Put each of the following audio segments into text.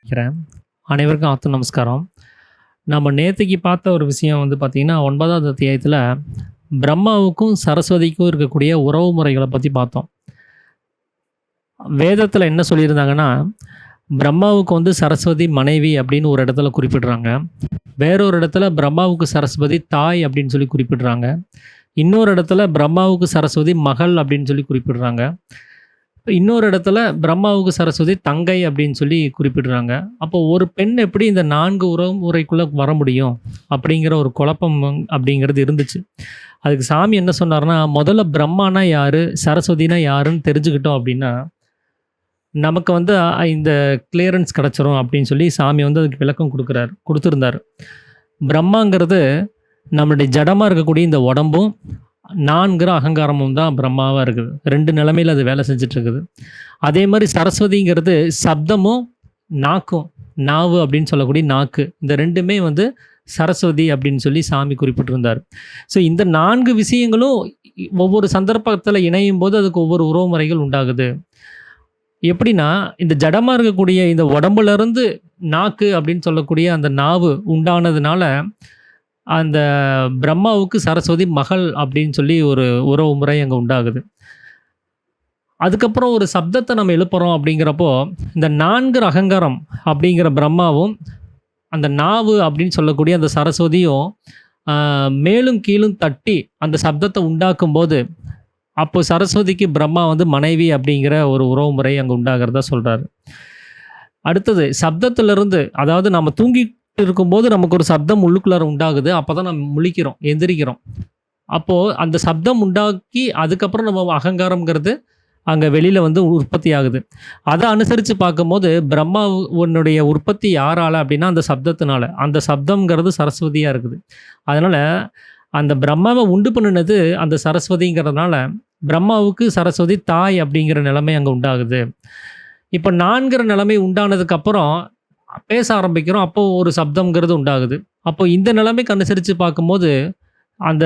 இருக்கிறேன். அனைவருக்கும் நமஸ்காரம். நம்ம நேத்திக்கு பார்த்த ஒரு விஷயம் வந்து பார்த்தீங்கன்னா, 9வது அத்தியாயத்தில பிரம்மாவுக்கும், சரஸ்வதிக்கும் இருக்கக்கூடிய உறவு முறைகள பத்தி பார்த்தோம். வேதத்தில என்ன சொல்லியிருந்தாங்கன்னா, பிரம்மாவுக்கு வந்து சரஸ்வதி மனைவி அப்படின்னு ஒரு இடத்துல குறிப்பிடுறாங்க. வேறொரு இடத்துல பிரம்மாவுக்கு சரஸ்வதி தாய் அப்படின்னு சொல்லி குறிப்பிடுறாங்க. இன்னொரு இடத்துல பிரம்மாவுக்கு சரஸ்வதி மகள் அப்படின்னு சொல்லி குறிப்பிடுறாங்க. இன்னொரு இடத்துல பிரம்மாவுக்கு சரஸ்வதி தங்கை அப்படின்னு சொல்லி குறிப்பிடுறாங்க. அப்போ ஒரு பெண் எப்படி இந்த 4 உறவு முறைக்குள்ள வர முடியும்? அப்படிங்கிற ஒரு குழப்பம் அப்படிங்கிறது இருந்துச்சு. அதுக்கு சாமி என்ன சொன்னாருன்னா, முதல்ல பிரம்மானா யாரு? சரஸ்வதினா யாருன்னு தெரிஞ்சுக்கிட்டோம் அப்படின்னா, நமக்கு வந்து இந்த கிளியரன்ஸ் கிடைச்சிரும் அப்படின்னு சொல்லி சாமி வந்து அதுக்கு விளக்கம் குடுத்திருந்தாரு. பிரம்மாங்கிறது நம்மளுடைய ஜடமா இருக்கக்கூடிய இந்த உடம்பும், நான்கிற அகங்காரமும் தான் பிரம்மாவா இருக்குது. 2 நிலைமையில அது வேலை செஞ்சுட்டு இருக்குது. அதே மாரி சரஸ்வதிங்கிறது சப்தமும், நாக்கும். நாவு அப்படின்னு சொல்லக்கூடிய நாக்கு. இந்த 2மே வந்து சரஸ்வதி அப்படின்னு சொல்லி சாமி குறிப்பிட்டிருந்தார். ஸோ இந்த 4 விஷயங்களும் ஒவ்வொரு சந்தர்ப்பத்தில இணையும்போது அதுக்கு ஒவ்வொரு உறவு முறைகள் உண்டாகுது. எப்படின்னா, இந்த ஜடமா இருக்கக்கூடிய இந்த உடம்புலருந்து நாக்கு அப்படின்னு சொல்லக்கூடிய அந்த நாவு உண்டானதுனால, அந்த பிரம்மாவுக்கு சரஸ்வதி மகள் அப்படின்னு சொல்லி ஒரு உறவு முறை அங்க உண்டாகுது. அதுக்கப்புறம் ஒரு சப்தத்த நம்ம எழுப்புறோம் அப்படிங்கிறப்போ, இந்த 4 அகங்காரம் அப்படிங்கிற பிரம்மாவும், அந்த நாவு அப்படின்னு சொல்லக்கூடிய அந்த சரஸ்வதியும் மேலும் கீழும் தட்டி அந்த சப்தத்த உண்டாக்கும்போது, அப்போ சரஸ்வதிக்கு பிரம்மா வந்து மனைவி அப்படிங்கிற ஒரு உறவு முறை அங்க உண்டாகிறதா சொல்றாரு. அடுத்தது சப்தத்திலிருந்து அதாவது நம்ம தூங்கிட்டு இருக்கும்போது நமக்கு ஒரு சப்தம் உள்ளுக்குள்ளார உண்டாகுது. அப்பதான் நம்ம முழிக்கிறோம், எந்திரிக்கிறோம். அப்போ அந்த சப்தம் உண்டாக்கி அதுக்கப்புறம் நம்ம அகங்காரம்ங்கிறது அங்க வெளியில வந்து உற்பத்தி ஆகுது. அத அனுசரிச்சு பார்க்கும்போது பிரம்மாவுனுடைய உற்பத்தி யாரால அப்படின்னா அந்த சப்தத்தினால. அந்த சப்தம்ங்கிறது சரஸ்வதியா இருக்குது. அதனால அந்த பிரம்மாவ உண்டு பண்ணுனது அந்த சரஸ்வதிங்கிறதுனால, பிரம்மாவுக்கு சரஸ்வதி தாய் அப்படிங்கிற நிலைமை அங்க உண்டாகுது. இப்ப 4ங்கிற நிலைமை உண்டானதுக்கப்புறம் பேச ஆரம்பிக்கிறோம். அப்போ ஒரு சப்தம்ங்கிறது உண்டாகுது. அப்போ இந்த நிலைமைக்கு அனுசரிச்சு பார்க்கும்போது, அந்த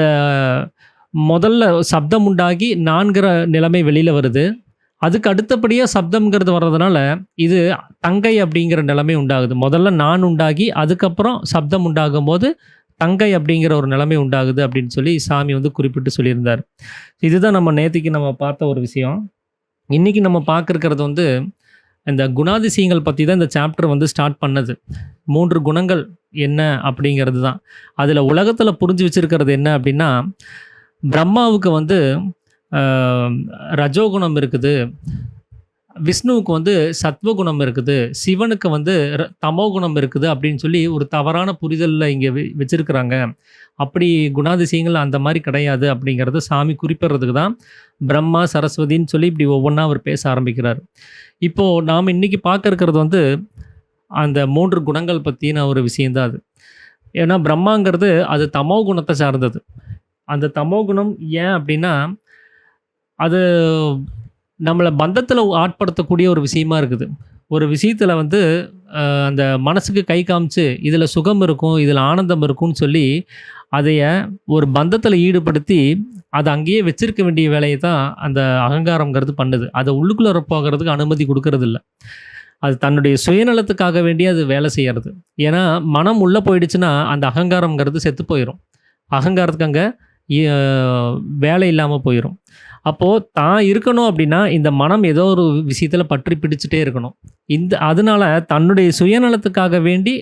முதல்ல சப்தம் உண்டாகி 4ங்கிற நிலைமை வெளியில வருது. அதுக்கு அடுத்தபடியா சப்தம்ங்கிறது வர்றதுனால, இது தங்கை அப்படிங்கிற நிலைமை உண்டாகுது. முதல்ல நான் உண்டாகி, அதுக்கப்புறம் சப்தம் உண்டாகும்போது, தங்கை அப்படிங்கிற ஒரு நிலைமை உண்டாகுது அப்படின்னு சொல்லி சாமி வந்து குறிப்பிட்டு சொல்லியிருந்தார். இதுதான் நம்ம நேத்திக்கு நம்ம பார்த்த ஒரு விஷயம். இன்னைக்கு நம்ம பார்க்க வந்து இந்த குணாதிசயங்கள் பத்தி தான் இந்த சாப்டர் வந்து ஸ்டார்ட் பண்ணது. 3 குணங்கள் என்ன அப்படிங்கிறது தான். அதில உலகத்தில புரிஞ்சு வச்சிருக்கிறது என்ன அப்படின்னா, பிரம்மாவுக்கு வந்து அ ரஜோகுணம் இருக்குது. விஷ்ணுவுக்கு வந்து சத்வகுணம் இருக்குது. சிவனுக்கு வந்து தமோகுணம் இருக்குது அப்படின்னு சொல்லி ஒரு தவறான புரிதல்ல இங்க வச்சிருக்கிறாங்க. அப்படி குணாதிசயங்கள் அந்த மாரி கிடையாது அப்படிங்கிறத சாமி குறிப்பிடுறதுக்கு தான் பிரம்மா, சரஸ்வதின்னு சொல்லி இப்படி ஒவ்வொன்னா அவர் பேச ஆரம்பிக்கிறார். இப்போ நாம இன்னைக்கு பார்க்க இருக்கிறது வந்து அந்த 3 குணங்கள் பத்தின ஒரு விஷயம் தான் அது. ஏன்னா பிரம்மாங்கிறது அது தமோ குணத்த சார்ந்தது. அந்த தமோ குணம் ஏன் அப்படின்னா, அது நம்மள பந்தத்தில ஆட்படுத்தக்கூடிய ஒரு விஷயமா இருக்குது. ஒரு விஷயத்தில வந்து அந்த மனசுக்கு கை காமிச்சு, இதில சுகம் இருக்கும், இதில ஆனந்தம் இருக்கும்னு சொல்லி, அதைய ஒரு பந்தத்தில ஈடுபடுத்தி, அத அங்கேயே வச்சிருக்க வேண்டிய வேலைய தான் அந்த அகங்காரம்ங்கிறது பண்ணுது. அத உள்ளுக்குள்ள போகறதுக்கு அனுமதி குடுக்கறதில்ல. அது தன்னுடைய சுயநலத்துக்காக வேண்டி அது வேலை செய்யறது. ஏன்னா, மனம் உள்ள போயிடுச்சுன்னா, அந்த அகங்காரம்ங்கிறது செத்து போயிரும். அகங்காரத்துக்கு அங்க எ வேலை இல்லாம போயிரும். அப்போ தான் இருக்கணும் அப்படின்னா, இந்த மனம் ஏதோ ஒரு விஷயத்தில பற்றி பிடிச்சுட்டே இருக்கணும். அதனால தன்னுடைய சுயநலத்துக்காக வேண்டி,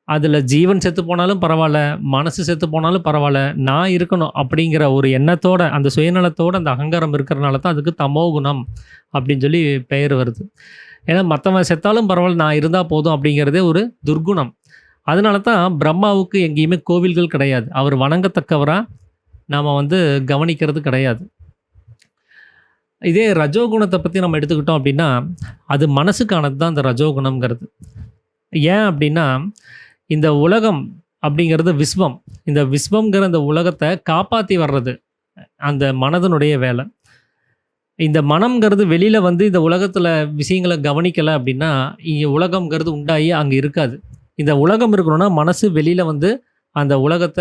அதில ஜீவன் செத்து போனாலும் பரவால்ல, மனசு செத்து போனாலும் பரவால்ல, நான் இருக்கணும் அப்படிங்கிற ஒரு எண்ணத்தோட, அந்த சுயநலத்தோட அந்த அகங்காரம் இருக்கிறனால தான் அதுக்கு தமோகுணம் அப்படின்னு சொல்லி பெயர் வருது. ஏன்னா மத்தவன் செத்தாலும் பரவால்ல, நான் இருந்தா போதும் அப்படிங்கிறதே ஒரு துர்குணம். அதனால தான் பிரம்மாவுக்கு எங்கேயுமே கோவில்கள் கிடையாது. அவர் வணங்கத்தக்கவரா நாம வந்து கவனிக்கிறது கிடையாது. இதே ரஜோகுணத்த பத்தி நம்ம எடுத்துக்கிட்டோம் அப்படின்னா, அது மனசுக்கானது தான் அந்த ரஜோகுணம்ங்கிறது. ஏன் அப்படின்னா, இந்த உலகம் அப்படிங்கிறது விஸ்வம். இந்த விஸ்வம்ங்கிற அந்த உலகத்த காப்பாத்தி வர்றது, அந்த மனதனுடைய வேலை. இந்த மனம்ங்கிறது வெளியில வந்து இந்த உலகத்துல விஷயங்கள கவனிக்கல அப்படின்னா, இங்க உலகம்ங்கிறது உண்டாகி அங்க இருக்காது. இந்த உலகம் இருக்கணும்னா, மனசு வெளியில வந்து அந்த உலகத்த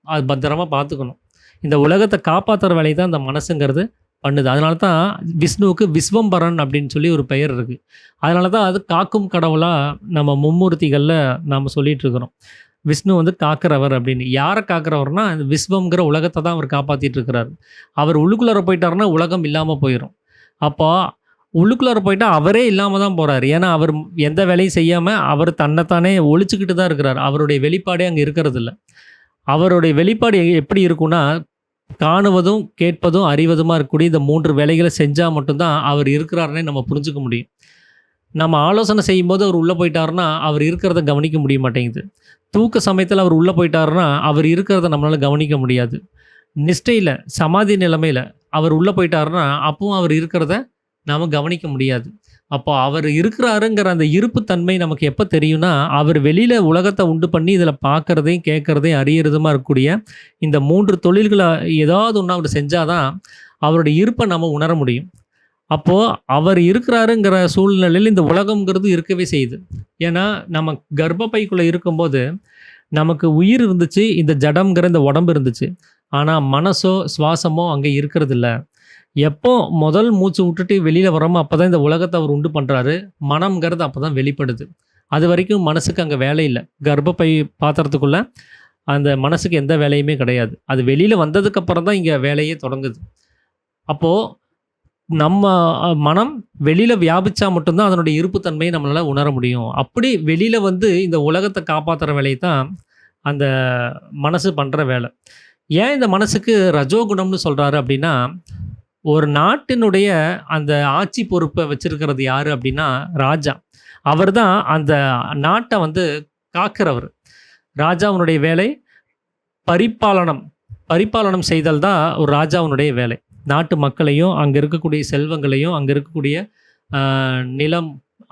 அது பத்திரமா பார்த்துக்கணும். இந்த உலகத்த காப்பாத்துற வேலைய தான் அந்த மனசுங்கிறது பண்ணுது. அதனால தான் விஷ்ணுவுக்கு விஸ்வம்பரன் அப்படின்னு சொல்லி ஒரு பெயர் இருக்குது. அதனால தான் அது காக்கும் கடவுளாக நம்ம மும்மூர்த்திகளில் நாம் சொல்லிகிட்டு இருக்கிறோம். விஷ்ணு வந்து காக்கிறவர் அப்படின்னு. யாரை காக்கிறவர்னா இந்த விஸ்வம்ங்கிற உலகத்தை தான் அவர் காப்பாற்றிட்டு இருக்கிறார். அவர் உள்ளுக்குள்ளார போயிட்டாருன்னா உலகம் இல்லாமல் போயிடும். அப்போ உள்ளுக்குள்ளார போயிட்டா அவரே இல்லாமல் தான் போகிறார். ஏன்னா அவர் எந்த வேலையும் செய்யாமல் அவர் தன்னைத்தானே ஒழிச்சுக்கிட்டு தான் இருக்கிறார். அவருடைய வெளிப்பாடே அங்கே இருக்கிறது இல்லை. அவருடைய வெளிப்பாடு எப்படி இருக்குன்னா, காணுவதும் கேட்பதும் அறிவதுமாக இருக்கக்கூடிய இந்த 3 வேலைகளை செஞ்சால் மட்டும்தான் அவர் இருக்கிறாருன்னே நம்ம புரிஞ்சுக்க முடியும். நம்ம ஆலோசனை செய்யும்போது அவர் உள்ளே போயிட்டாருன்னா அவர் இருக்கிறத கவனிக்க முடிய மாட்டேங்குது. தூக்க சமயத்தில் அவர் உள்ளே போயிட்டாருன்னா அவர் இருக்கிறத நம்மளால் கவனிக்க முடியாது. நிஷ்டையில் சமாதி நிலைமையில் அவர் உள்ளே போயிட்டாருன்னா அப்பவும் அவர் இருக்கிறத நாம் கவனிக்க முடியாது. அப்போ அவர் இருக்கிறாருங்கிற அந்த இருப்புத்தன்மை நமக்கு எப்போ தெரியும்னா, அவர் வெளியில் உலகத்தை உண்டு பண்ணி இதில் பார்க்குறதையும் கேட்குறதையும் அறியறதுமா இருக்கக்கூடிய இந்த 3 தொழில்களை ஏதாவது ஒன்று அவர் செஞ்சால் தான் அவருடைய இருப்பை நம்ம உணர முடியும். அப்போது அவர் இருக்கிறாருங்கிற சூழ்நிலையில் இந்த உலகங்கிறது இருக்கவே செய்யுது. ஏன்னா நம்ம கர்ப்பப்பைக்குள்ளே இருக்கும்போது நமக்கு உயிர் இருந்துச்சு, இந்த ஜடம்ங்கிற இந்த உடம்பு இருந்துச்சு. ஆனால் மனசோ சுவாசமோ அங்கே இருக்கிறது இல்லை. எப்போ முதல் மூச்சு விட்டுட்டு வெளியில் வரோமோ அப்போ தான் இந்த உலகத்தை அவர் உண்டு பண்ணுறாரு. மனம்ங்கிறது அப்போ தான் வெளிப்படுது. அது வரைக்கும் மனசுக்கு அங்கே வேலை இல்லை. கர்ப்பப்பை பாத்திரத்துக்குள்ளே அந்த மனசுக்கு எந்த வேலையுமே கிடையாது. அது வெளியில் வந்ததுக்கப்புறம் தான் இங்கே வேலையே தொடங்குது. அப்போது நம்ம மனம் வெளியில் வியாபிச்சா மட்டும்தான் அதனுடைய இருப்புத்தன்மையை நம்மளால் உணர முடியும். அப்படி வெளியில் வந்து இந்த உலகத்தை காப்பாற்றுற வேலையை தான் அந்த மனசு பண்ணுற வேலை. ஏன் இந்த மனசுக்கு ரஜோகுணம்னு சொல்கிறாரு அப்படின்னா, ஒரு நாட்டினுடைய அந்த ஆட்சி பொறுப்பை வச்சிருக்கிறது யார் அப்படின்னா ராஜா. அவர் தான் அந்த நாட்டை வந்து காக்கிறவர். ராஜாவினுடைய வேலை பரிபாலனம் செய்தல் தான் ஒரு ராஜாவினுடைய வேலை. நாட்டு மக்களையும் அங்கே இருக்கக்கூடிய செல்வங்களையும் அங்கே இருக்கக்கூடிய நிலம்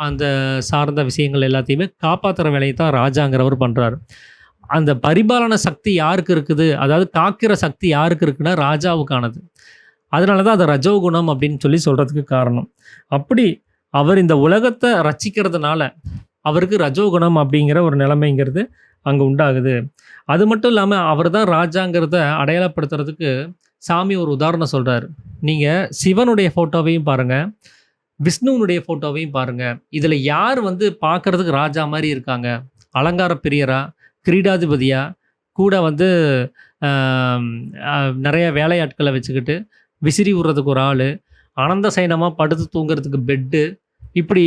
அந்த சார்ந்த விஷயங்கள் எல்லாத்தையுமே காப்பாற்றுற வேலையை தான் ராஜாங்கிறவர் பண்ணுறாரு. அந்த பரிபாலன சக்தி யாருக்கு இருக்குது, அதாவது காக்கிற சக்தி யாருக்கு இருக்குன்னா ராஜாவுக்கானது. அதனால தான் அதை ரஜோகுணம் அப்படின்னு சொல்லி சொல்கிறதுக்கு காரணம். அப்படி அவர் இந்த உலகத்தை ரட்சிக்கிறதுனால அவருக்கு ரஜோகுணம் அப்படிங்கிற ஒரு நிலைமைங்கிறது அங்கே உண்டாகுது. அது மட்டும் இல்லாமல் அவர் தான் ராஜாங்கிறத அடையாளப்படுத்துறதுக்கு சாமி ஒரு உதாரணம் சொல்கிறார். நீங்கள் சிவனுடைய ஃபோட்டோவையும் பாருங்கள், விஷ்ணுவனுடைய ஃபோட்டோவையும் பாருங்கள். இதில் யார் வந்து பார்க்குறதுக்கு ராஜா மாதிரி இருக்காங்க? அலங்கார பிரியரா, கிரீடாதிபதியா, கூட வந்து நிறைய வேலையாட்களை வச்சுக்கிட்டு விசிறி விடுறதுக்கு ஒரு ஆள், அனந்த சயனமாக படுத்து தூங்குறதுக்கு பெட்டு, இப்படி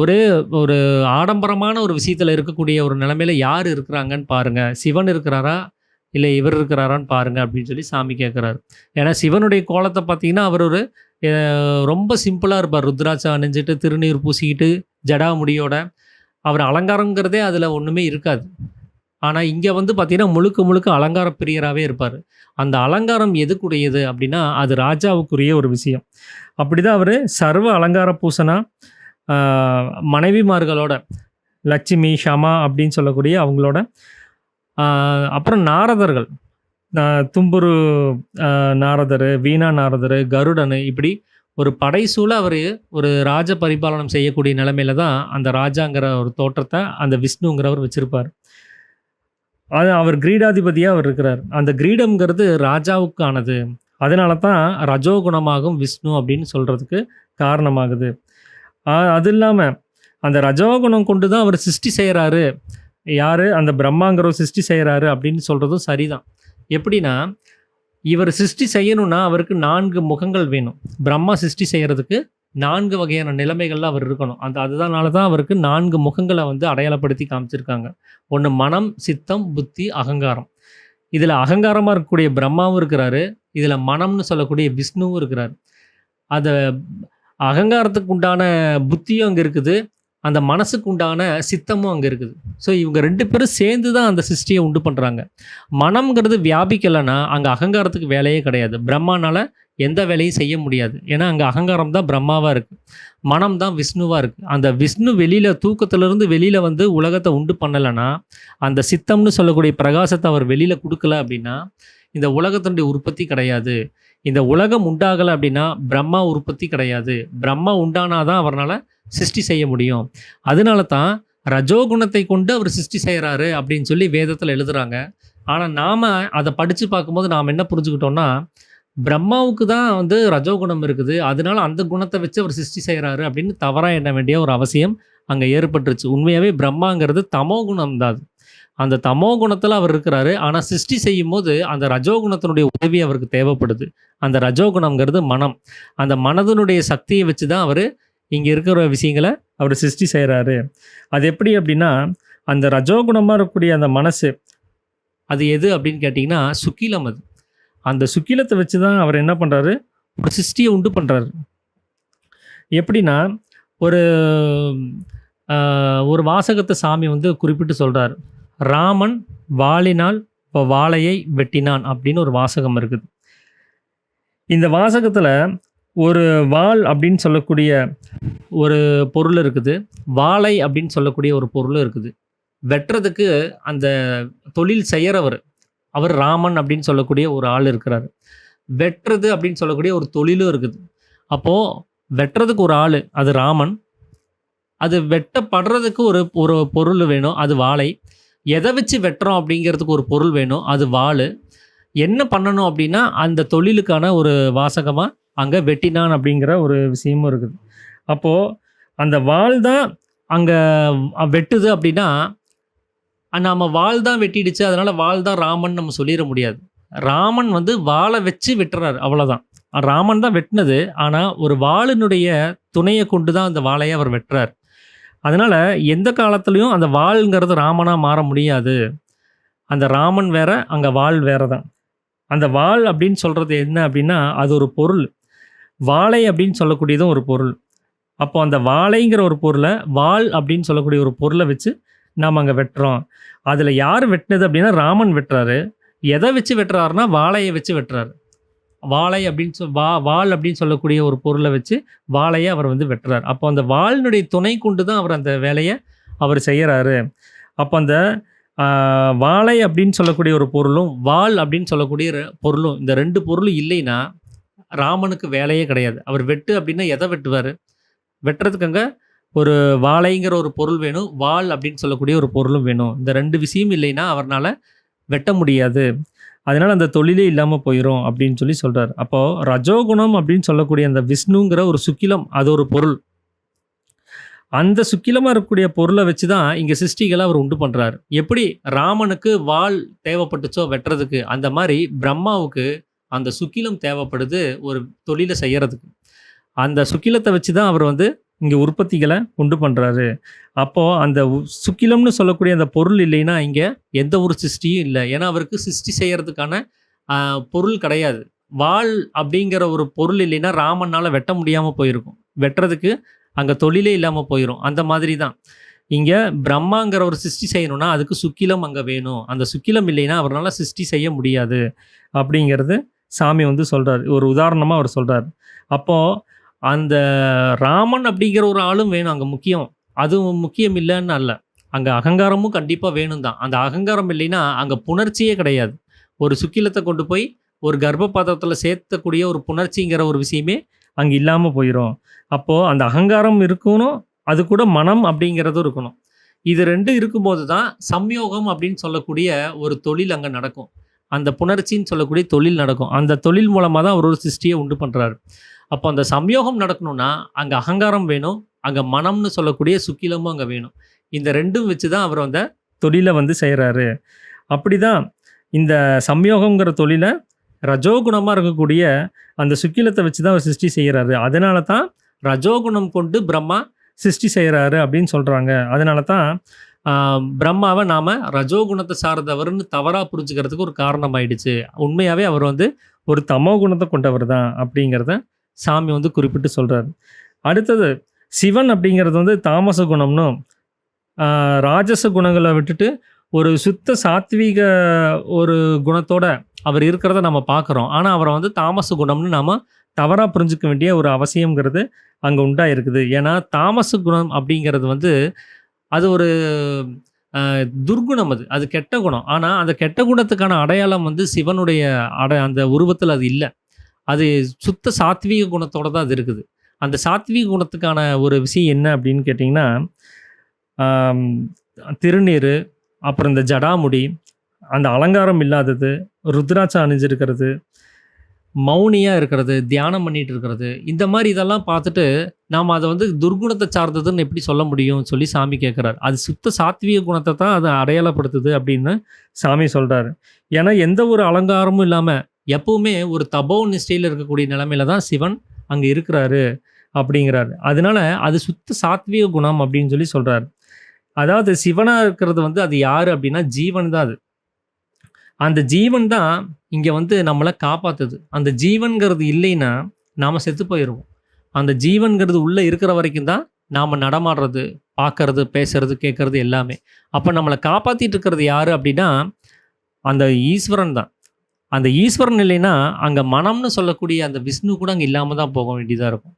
ஒரு ஆடம்பரமான ஒரு விஷயத்தில் இருக்கக்கூடிய ஒரு நிலைமையில் யார் இருக்கிறாங்கன்னு பாருங்கள். சிவன் இருக்கிறாரா இல்லை இவர் இருக்கிறாரான்னு பாருங்கள் அப்படின்னு சொல்லி சாமி கேட்குறாரு. ஏன்னா சிவனுடைய கோலத்தை பார்த்தீங்கன்னா அவர் ஒரு ரொம்ப சிம்பிளாக இருப்பார். ருத்ராட்சம் அணிஞ்சிட்டு திருநீர் பூசிக்கிட்டு ஜடா முடியோட அவர் அலங்காரங்கிறதே அதில் ஒன்றுமே இருக்காது. ஆனால் இங்கே வந்து பார்த்திங்கன்னா முழுக்க அலங்கார பிரியராகவே இருப்பார். அந்த அலங்காரம் எதுக்குரியது அப்படின்னா அது ராஜாவுக்குரிய ஒரு விஷயம். அப்படி தான் அவர் சர்வ அலங்கார பூசனா மனைவிமார்களோட லட்சுமி ஷமா அப்படின்னு சொல்லக்கூடிய அவங்களோட, அப்புறம் நாரதர்கள், தும்புரு நாரதர், வீணா நாரதர், கருடன், இப்படி ஒரு படைசூழ அவர் ஒரு ராஜ பரிபாலனம் செய்யக்கூடிய நிலைமையில தான் அந்த ராஜாங்கிற ஒரு தோற்றத்தை அந்த விஷ்ணுங்கிறவர் வச்சுருப்பார். அது அவர் கிரீடாதிபதியாக அவர் இருக்கிறார். அந்த கிரீடம்ங்கிறது ராஜாவுக்கானது. அதனால தான் ரஜோகுணமாகும் விஷ்ணு அப்படின்னு சொல்கிறதுக்கு காரணமாகுது. அது இல்லாமல் அந்த ரஜோகுணம் கொண்டு தான் அவர் சிருஷ்டி செய்கிறாரு. யார்? அந்த பிரம்மாங்கிறவர் சிருஷ்டி செய்கிறாரு அப்படின்னு சொல்கிறதும் சரிதான். எப்படின்னா, இவர் சிருஷ்டி செய்யணும்னா அவருக்கு 4 முகங்கள் வேணும். பிரம்மா சிருஷ்டி செய்கிறதுக்கு 4 வகையான நிலைமைகள்ல அவர் இருக்கணும். அதனால தான் அவருக்கு 4 முகங்களை வந்து அடையாளப்படுத்தி காமிச்சிருக்காங்க. ஒன்று மனம், சித்தம், புத்தி, அகங்காரம். இதில் அகங்காரமாக இருக்கக்கூடிய பிரம்மாவும் இருக்கிறாரு, இதில் மனம்னு சொல்லக்கூடிய விஷ்ணுவும் இருக்கிறார். அதை அகங்காரத்துக்கு உண்டான புத்தியும் அங்கே இருக்குது, அந்த மனசுக்கு உண்டான சித்தமும் அங்கே இருக்குது. ஸோ இவங்க 2 பேரும் சேர்ந்து தான் அந்த சிருஷ்டியை உண்டு பண்ணுறாங்க. மனம்ங்கிறது வியாபிக்கலைன்னா அங்கே அகங்காரத்துக்கு வேலையே கிடையாது. பிரம்மானால் எந்த வேலையும் செய்ய முடியாது. ஏன்னா அங்கே அகங்காரம் தான் பிரம்மாவாக இருக்குது, மனம் தான் விஷ்ணுவாக இருக்குது. அந்த விஷ்ணு வெளியில் தூக்கத்திலிருந்து வெளியில் வந்து உலகத்தை உண்டு பண்ணலைன்னா, அந்த சித்தம்னு சொல்லக்கூடிய பிரகாசத்தை அவர் வெளியில் கொடுக்கல அப்படின்னா இந்த உலகத்தினுடைய உற்பத்தி கிடையாது. இந்த உலகம் உண்டாகலை அப்படின்னா பிரம்மா உற்பத்தி கிடையாது. பிரம்மா உண்டானாதான் அவரால் சிருஷ்டி செய்ய முடியும். அதனால தான் ரஜோகுணத்தை கொண்டு அவர் சிருஷ்டி செய்கிறாரு அப்படின்னு சொல்லி வேதத்தில் எழுதுகிறாங்க. ஆனால் நாம் அதை படித்து பார்க்கும்போது நாம் என்ன புரிஞ்சுக்கிட்டோம்னா, பிரம்மாவுக்கு தான் வந்து ரஜோகுணம் இருக்குது. அதனால அந்த குணத்த வச்சு அவர் சிருஷ்டி செய்றாரு அப்படின்னு தவறா எண்ண வேண்டிய ஒரு அவசியம் அங்க ஏற்பட்டுருச்சு. உண்மையாவே பிரம்மாங்கிறது தமோ குணம் தான் அது. அந்த தமோ குணத்துல அவர் இருக்கிறாரு. ஆனா சிருஷ்டி செய்யும்போது அந்த ரஜோகுணத்தினுடைய உதவி அவருக்கு தேவைப்படுது. அந்த ரஜோகுணம்ங்கிறது மனம். அந்த மனதினுடைய சக்திய வச்சு தான் அவரு இங்க இருக்கிற விஷயங்கள அவரு சிருஷ்டி செய்றாரு. அது எப்படி அப்படின்னா, அந்த ரஜோகுணமா இருக்கக்கூடிய அந்த மனசு, அது எது அப்படின்னு கேட்டீங்கன்னா, சுக்கிலம் அது. அந்த சுக்கிலத்த வச்சு தான் அவர் என்ன பண்றாரு, ஒரு சிருஷ்டிய உண்டு பண்றாரு. எப்படின்னா, ஒரு அ ஒரு வாசகத்த சாமி வந்து குறிப்பிட்டு சொல்றாரு. "ராமன் வாளினால் வாளையை வெட்டினான்" அப்படின்னு ஒரு வாசகம் இருக்குது. இந்த வாசகத்துல ஒரு வாள் அப்படின்னு சொல்லக்கூடிய ஒரு பொருள் இருக்குது. வாளை அப்படின்னு சொல்லக்கூடிய ஒரு பொருளும் இருக்குது. வெட்டுறதுக்கு அந்த தொழில் செய்யறவரு, அவர் ராமன் அப்படின்னு சொல்லக்கூடிய ஒரு ஆள் இருக்கிறாரு. வெட்டுறது அப்படின்னு சொல்லக்கூடிய ஒரு தொழிலும் இருக்குது. அப்போ வெட்டுறதுக்கு ஒரு ஆளு, அது ராமன். அது வெட்டப்படுறதுக்கு ஒரு ஒரு பொருள் வேணும், அது வாளை. எத வச்சு வெட்டுறோம் அப்படிங்கிறதுக்கு ஒரு பொருள் வேணும், அது வாளு. என்ன பண்ணணும் அப்படின்னா, அந்த தொழிலுக்கான ஒரு வாசகமா அங்க வெட்டினான் அப்படிங்கிற ஒரு விஷயமும் இருக்குது. அப்போ அந்த வாள் தான் அங்க வெட்டுது அப்படின்னா, நாம வாள் தான் வெட்டிடுச்சு, அதனால வாள் தான் ராமன் நம்ம சொல்லிற முடியாது. ராமன் வந்து வாள வச்சு வெட்டுறாரு, அவ்வளோதான். ராமன் தான் வெட்டுனது. ஆனா, ஒரு வாளினுடைய துணைய கொண்டு தான் அந்த வாளைய அவர் வெட்டுறார். அதனால எந்த காலத்திலயும் அந்த வாள்ங்கிறது ராமனா மாற முடியாது. அந்த ராமன் வேற, அங்க வாள் வேற தான். அந்த வாள் அப்படின்னு சொல்றது என்ன அப்படின்னா, அது ஒரு பொருள். வாளை அப்படின்னு சொல்லக்கூடியதும் ஒரு பொருள். அப்போ அந்த வாளைங்கிற ஒரு பொருள, வாள் அப்படின்னு சொல்லக்கூடிய ஒரு பொருள வச்சு நாம அங்க வெட்டுறோம். அதுல யார் வெட்டுனது அப்படின்னா, ராமன் வெட்டுறாரு. எத வச்சு வெட்டுறாருன்னா, வாளைய வச்சு வெட்டுறாரு. வாளை அப்படின்னு வாள் அப்படின்னு சொல்லக்கூடிய ஒரு பொருள வச்சு வாளைய அவர் வந்து வெட்டுறார். அப்போ அந்த வாளினுடைய துணை கொண்டு தான் அவர் அந்த வேலைய அவர் செய்யறாரு. அப்போ அந்த ஆ, வாளை அப்படின்னு சொல்லக்கூடிய ஒரு பொருளும், வாள் அப்படின்னு சொல்லக்கூடிய பொருளும், இந்த 2 பொருளும் இல்லைன்னா, ராமனுக்கு வேலையே கிடையாது. அவர் வெட்டு அப்படின்னா எத வெட்டுவாரு? வெட்டுறதுக்கு அங்க ஒரு வாளைங்கிற ஒரு பொருள் வேணும். வாள் அப்படின்னு சொல்லக்கூடிய ஒரு பொருளும் வேணும். இந்த 2 விஷயம் இல்லைன்னா, அவர்னால வெட்ட முடியாது. அதனால அந்த தொழிலே இல்லாம போயிரும் அப்படின்னு சொல்லி சொல்றாரு. அப்போ ரஜோகுணம் அப்படின்னு சொல்லக்கூடிய அந்த விஷ்ணுங்கிற ஒரு சுக்கிலம், அது ஒரு பொருள். அந்த சுக்கிலமா இருக்கக்கூடிய பொருள வச்சு தான் இங்க சிருஷ்டிகள அவர் உண்டு பண்றாரு. எப்படி ராமனுக்கு வாள் தேவைப்பட்டுச்சோ வெட்டுறதுக்கு, அந்த மாரி பிரம்மாவுக்கு அந்த சுக்கிலம் தேவைப்படுது ஒரு தொழில செய்யறதுக்கு. அந்த சுக்கிலத்த வச்சு தான் அவர் வந்து இங்க உற்பத்திகள உண்டு பண்றாரு. அப்போ அந்த சுக்கிலம்னு சொல்லக்கூடிய அந்த பொருள் இல்லைன்னா, இங்க எந்த ஒரு சிருஷ்டியும் இல்ல. ஏன்னா, அவருக்கு சிருஷ்டி செய்யறதுக்கான அ பொருள் கிடையாது. வாள் அப்படிங்கிற ஒரு பொருள் இல்லைன்னா, ராமனால வெட்ட முடியாம போயிருக்கும். வெட்டுறதுக்கு அங்க தொழிலே இல்லாம போயிரும். அந்த மாதிரி தான். இங்க பிரம்மாங்கிற ஒரு சிருஷ்டி செய்யணும்னா, அதுக்கு சுக்கிலம் அங்க வேணும். அந்த சுக்கிலம் இல்லைன்னா, அவரால சிருஷ்டி செய்ய முடியாது. அப்படிங்கிறது சாமி வந்து சொல்றாரு. ஒரு உதாரணமா அவர் சொல்றாரு. அப்போ அந்த ராமன் அப்படிங்கிற ஒரு ஆளும் வேணும் அங்க முக்கியம். அதுவும் முக்கியம் இல்லன்னு அல்ல. அங்க அகங்காரமும் கண்டிப்பா வேணும் தான். அந்த அகங்காரம் இல்லைன்னா, அங்க புணர்ச்சியே கிடையாது. ஒரு சுக்கிலத்த கொண்டு போய் ஒரு கர்ப்ப பாத்திரத்தில சேர்த்தக்கூடிய ஒரு புணர்ச்சிங்கிற ஒரு விஷயமே அங்க இல்லாம போயிரும். அப்போ அந்த அகங்காரம் இருக்கணும். அது கூட மனம் அப்படிங்கிறதும் இருக்கணும். இது 2 இருக்கும்போது தான் சம்யோகம் அப்படின்னு சொல்லக்கூடிய ஒரு தொழில் அங்க நடக்கும். அந்த புணர்ச்சின்னு சொல்லக்கூடிய தொழில் நடக்கும். அந்த தொழில் மூலமா தான் அவர் ஒரு சிருஷ்டிய உண்டு பண்றாரு. அப்போ அந்த சம்யோகம் நடக்கணும்னா, அங்க அகங்காரம் வேணும். அங்க மனம்னு சொல்லக்கூடிய சுக்கிலமும் அங்க வேணும். இந்த 2ம் வச்சு தான் அவர் அந்த தொழில வந்து செய்றாரு. அப்படிதான் இந்த சம்யோகம்ங்கிற தொழில ரஜோகுணமா இருக்கக்கூடிய அந்த சுக்கிலத்த வச்சு தான் அவர் சிருஷ்டி செய்றாரு. அதனால தான் ரஜோகுணம் கொண்டு பிரம்மா சிருஷ்டி செய்றாரு அப்படின்னு சொல்றாங்க. அதனால தான் பிரம்மாவ நாம ரஜோகுணத்த சார்ந்தவர்ன்னு தவறா புரிஞ்சுக்கிறதுக்கு ஒரு காரணமாயிடுச்சு. உண்மையாவே அவர் வந்து ஒரு தமோ குணத்த கொண்டவர் தான் அப்படிங்கிறத சாமி வந்து குறிப்பிட்டு சொல்றாரு. அடுத்தது சிவன் அப்படிங்கிறது வந்து தாமச குணம்னும், ராஜச குணங்கள விட்டுட்டு ஒரு சுத்த சாத்வீக ஒரு குணத்தோட அவர் இருக்கிறத நம்ம பார்க்குறோம். ஆனா, அவர வந்து தாமச குணம்னு நாம தவறா புரிஞ்சுக்க வேண்டிய ஒரு அவசியம்ங்கிறது அங்க உண்டாயிருக்குது. ஏன்னா, தாமச குணம் அப்படிங்கிறது வந்து அது ஒரு அ துர்குணம் அது. அது கெட்ட குணம். ஆனா, அந்த கெட்ட குணத்துக்கான அடையாளம் வந்து சிவனுடைய அந்த உருவத்தில அது இல்ல. அது சுத்த சாத்வீக குணத்தோட தான் அது இருக்குது. அந்த சாத்வீக குணத்துக்கான ஒரு விஷயம் என்ன அப்படின்னு கேட்டிங்கன்னா, ஆம் திருநீறு, அப்புறம் இந்த ஜடாமுடி, அந்த அலங்காரம் இல்லாதது, ருத்ராட்சம் அணிஞ்சிருக்கிறது, மௌனியாக இருக்கிறது, தியானம் பண்ணிட்டு இருக்கிறது, இந்த மாதிரி இதெல்லாம் பார்த்துட்டு நாம் அதை வந்து துர்குணத்தை சார்ந்ததுன்னு எப்படி சொல்ல முடியும்னு சொல்லி சாமி கேட்குறாரு. அது சுத்த சாத்வீக குணத்தை தான் அது அடையாளப்படுத்துது அப்படின்னு சாமி சொல்கிறாரு. ஏன்னா எந்த ஒரு அலங்காரமும் இல்லாமல் எப்பவுமே ஒரு தபோ நிஷ்டையில் இருக்கக்கூடிய நிலைமையில தான் சிவன் அங்கே இருக்கிறாரு அப்படிங்கிறாரு. அதனால அது சுத்த சாத்வீக குணம் அப்படின்னு சொல்லி சொல்கிறாரு. அதாவது சிவனாக இருக்கிறது வந்து அது யார் அப்படின்னா ஜீவன் தான் அது. அந்த ஜீவன் தான் இங்கே வந்து நம்மளை காப்பாற்றுது. அந்த ஜீவன்கிறது இல்லைன்னா நாம் செத்து போயிடுவோம். அந்த ஜீவன்கிறது உள்ளே இருக்கிற வரைக்கும் தான் நாம் நடமாடுறது, பார்க்கறது, பேசுறது, கேட்கறது எல்லாமே. அப்போ நம்மளை காப்பாற்றிட்டு இருக்கிறது யார் அப்படின்னா அந்த ஈஸ்வரன் தான். அந்த ஈஸ்வரன் இல்லைன்னா அங்கே மனம்னு சொல்லக்கூடிய அந்த விஷ்ணு கூட அங்கே இல்லாமல் தான் போக வேண்டியதாக இருக்கும்.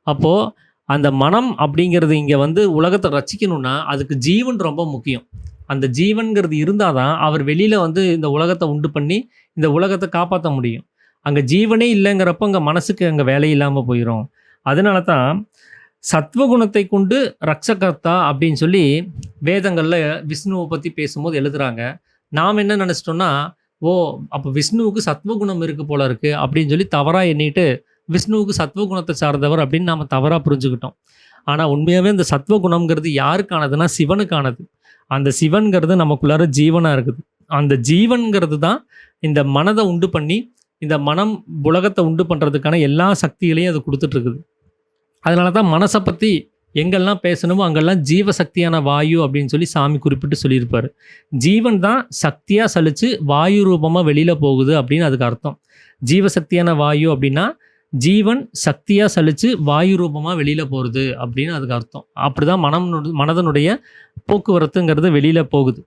அப்போது அந்த மனம் அப்படிங்கிறது இங்கே வந்து உலகத்தை ரசிக்கணும்னா அதுக்கு ஜீவன் ரொம்ப முக்கியம். அந்த ஜீவன்கிறது இருந்தால் தான் அவர் வெளியில் வந்து இந்த உலகத்தை உண்டு பண்ணி இந்த உலகத்தை காப்பாற்ற முடியும். அங்கே ஜீவனே இல்லைங்கிறப்போ அங்கே மனசுக்கு அங்கே வேலை இல்லாமல் போயிடும். அதனால தான் சத்வகுணத்தை கொண்டு ரக்ஷகர்த்தா அப்படின்னு சொல்லி வேதங்களில் விஷ்ணுவை பற்றி பேசும்போது எழுதுகிறாங்க. நாம் என்ன நினச்சிட்டோம்னா, ஓ அப்போ விஷ்ணுவுக்கு சத்வகுணம் இருக்குது போல இருக்குது அப்படின்னு சொல்லி தவறாக எண்ணிட்டு விஷ்ணுவுக்கு சத்வகுணத்தை சார்ந்தவர் அப்படின்னு நாம் தவறாக புரிஞ்சுக்கிட்டோம். ஆனால் உண்மையாகவே இந்த சத்வகுணம்ங்கிறது யாருக்கானதுன்னா சிவனுக்கானது. அந்த சிவன்கிறது நமக்குள்ளார ஜீவனாக இருக்குது. அந்த ஜீவன்கிறது தான் இந்த மனதை உண்டு பண்ணி இந்த மனம் உலகத்தை உண்டு பண்ணுறதுக்கான எல்லா சக்திகளையும் அது கொடுத்துட்ருக்குது. அதனால தான் மனசை பற்றி எங்கெல்லாம் பேசணுமோ அங்கெல்லாம் ஜீவசக்தியான வாயு அப்படின்னு சொல்லி சாமி குறிப்பிட்டு சொல்லியிருப்பார். ஜீவன் தான் சக்தியாக சலித்து வாயு ரூபமாக வெளியில் போகுது அப்படின்னு அதுக்கு அர்த்தம். ஜீவசக்தியான வாயு அப்படின்னா ஜீவன் சக்தியாக சலித்து வாயு ரூபமாக வெளியில் போகிறது அப்படின்னு அதுக்கு அர்த்தம். அப்படி தான் மனதனுடைய போக்குவரத்துங்கிறது வெளியில் போகுது.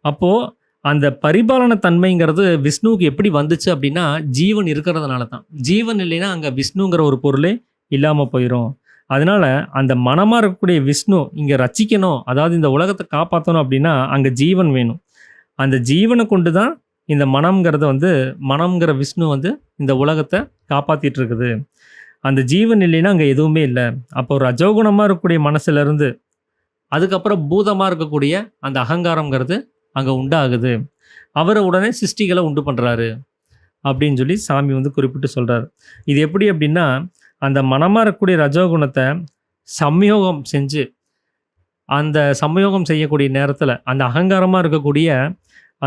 அப்போது அந்த பரிபாலன தன்மைங்கிறது விஷ்ணுவுக்கு எப்படி வந்துச்சு அப்படின்னா ஜீவன் இருக்கிறதுனால தான். ஜீவன் இல்லைன்னா அங்கே விஷ்ணுங்கிற ஒரு பொருளே இல்லாமல் போயிடும். அதனால் அந்த மனமாக இருக்கக்கூடிய விஷ்ணு இங்கே ரசிக்கணும், அதாவது இந்த உலகத்தை காப்பாற்றணும் அப்படின்னா அங்கே ஜீவன் வேணும். அந்த ஜீவனை கொண்டு தான் இந்த மனம்ங்கிற விஷ்ணு வந்து இந்த உலகத்தை காப்பாற்றிட்டு இருக்குது. அந்த ஜீவன் இல்லைன்னா அங்கே எதுவுமே இல்லை. அப்போ ரஜோகுணமாக இருக்கக்கூடிய மனசுலேருந்து அதுக்கப்புறம் பூதமாக இருக்கக்கூடிய அந்த அகங்காரங்கிறது அங்கே உண்டாகுது. அவரை உடனே சிருஷ்டிகளை உண்டு பண்ணுறாரு அப்படின்னு சொல்லி சாமி வந்து குறிப்பிட்டு சொல்கிறார். இது எப்படி அப்படின்னா அந்த மனமாக இருக்கக்கூடிய ரஜோகுணத்தை சம்யோகம் செஞ்சு அந்த சம்யோகம் செய்யக்கூடிய நேரத்தில் அந்த அகங்காரமாக இருக்கக்கூடிய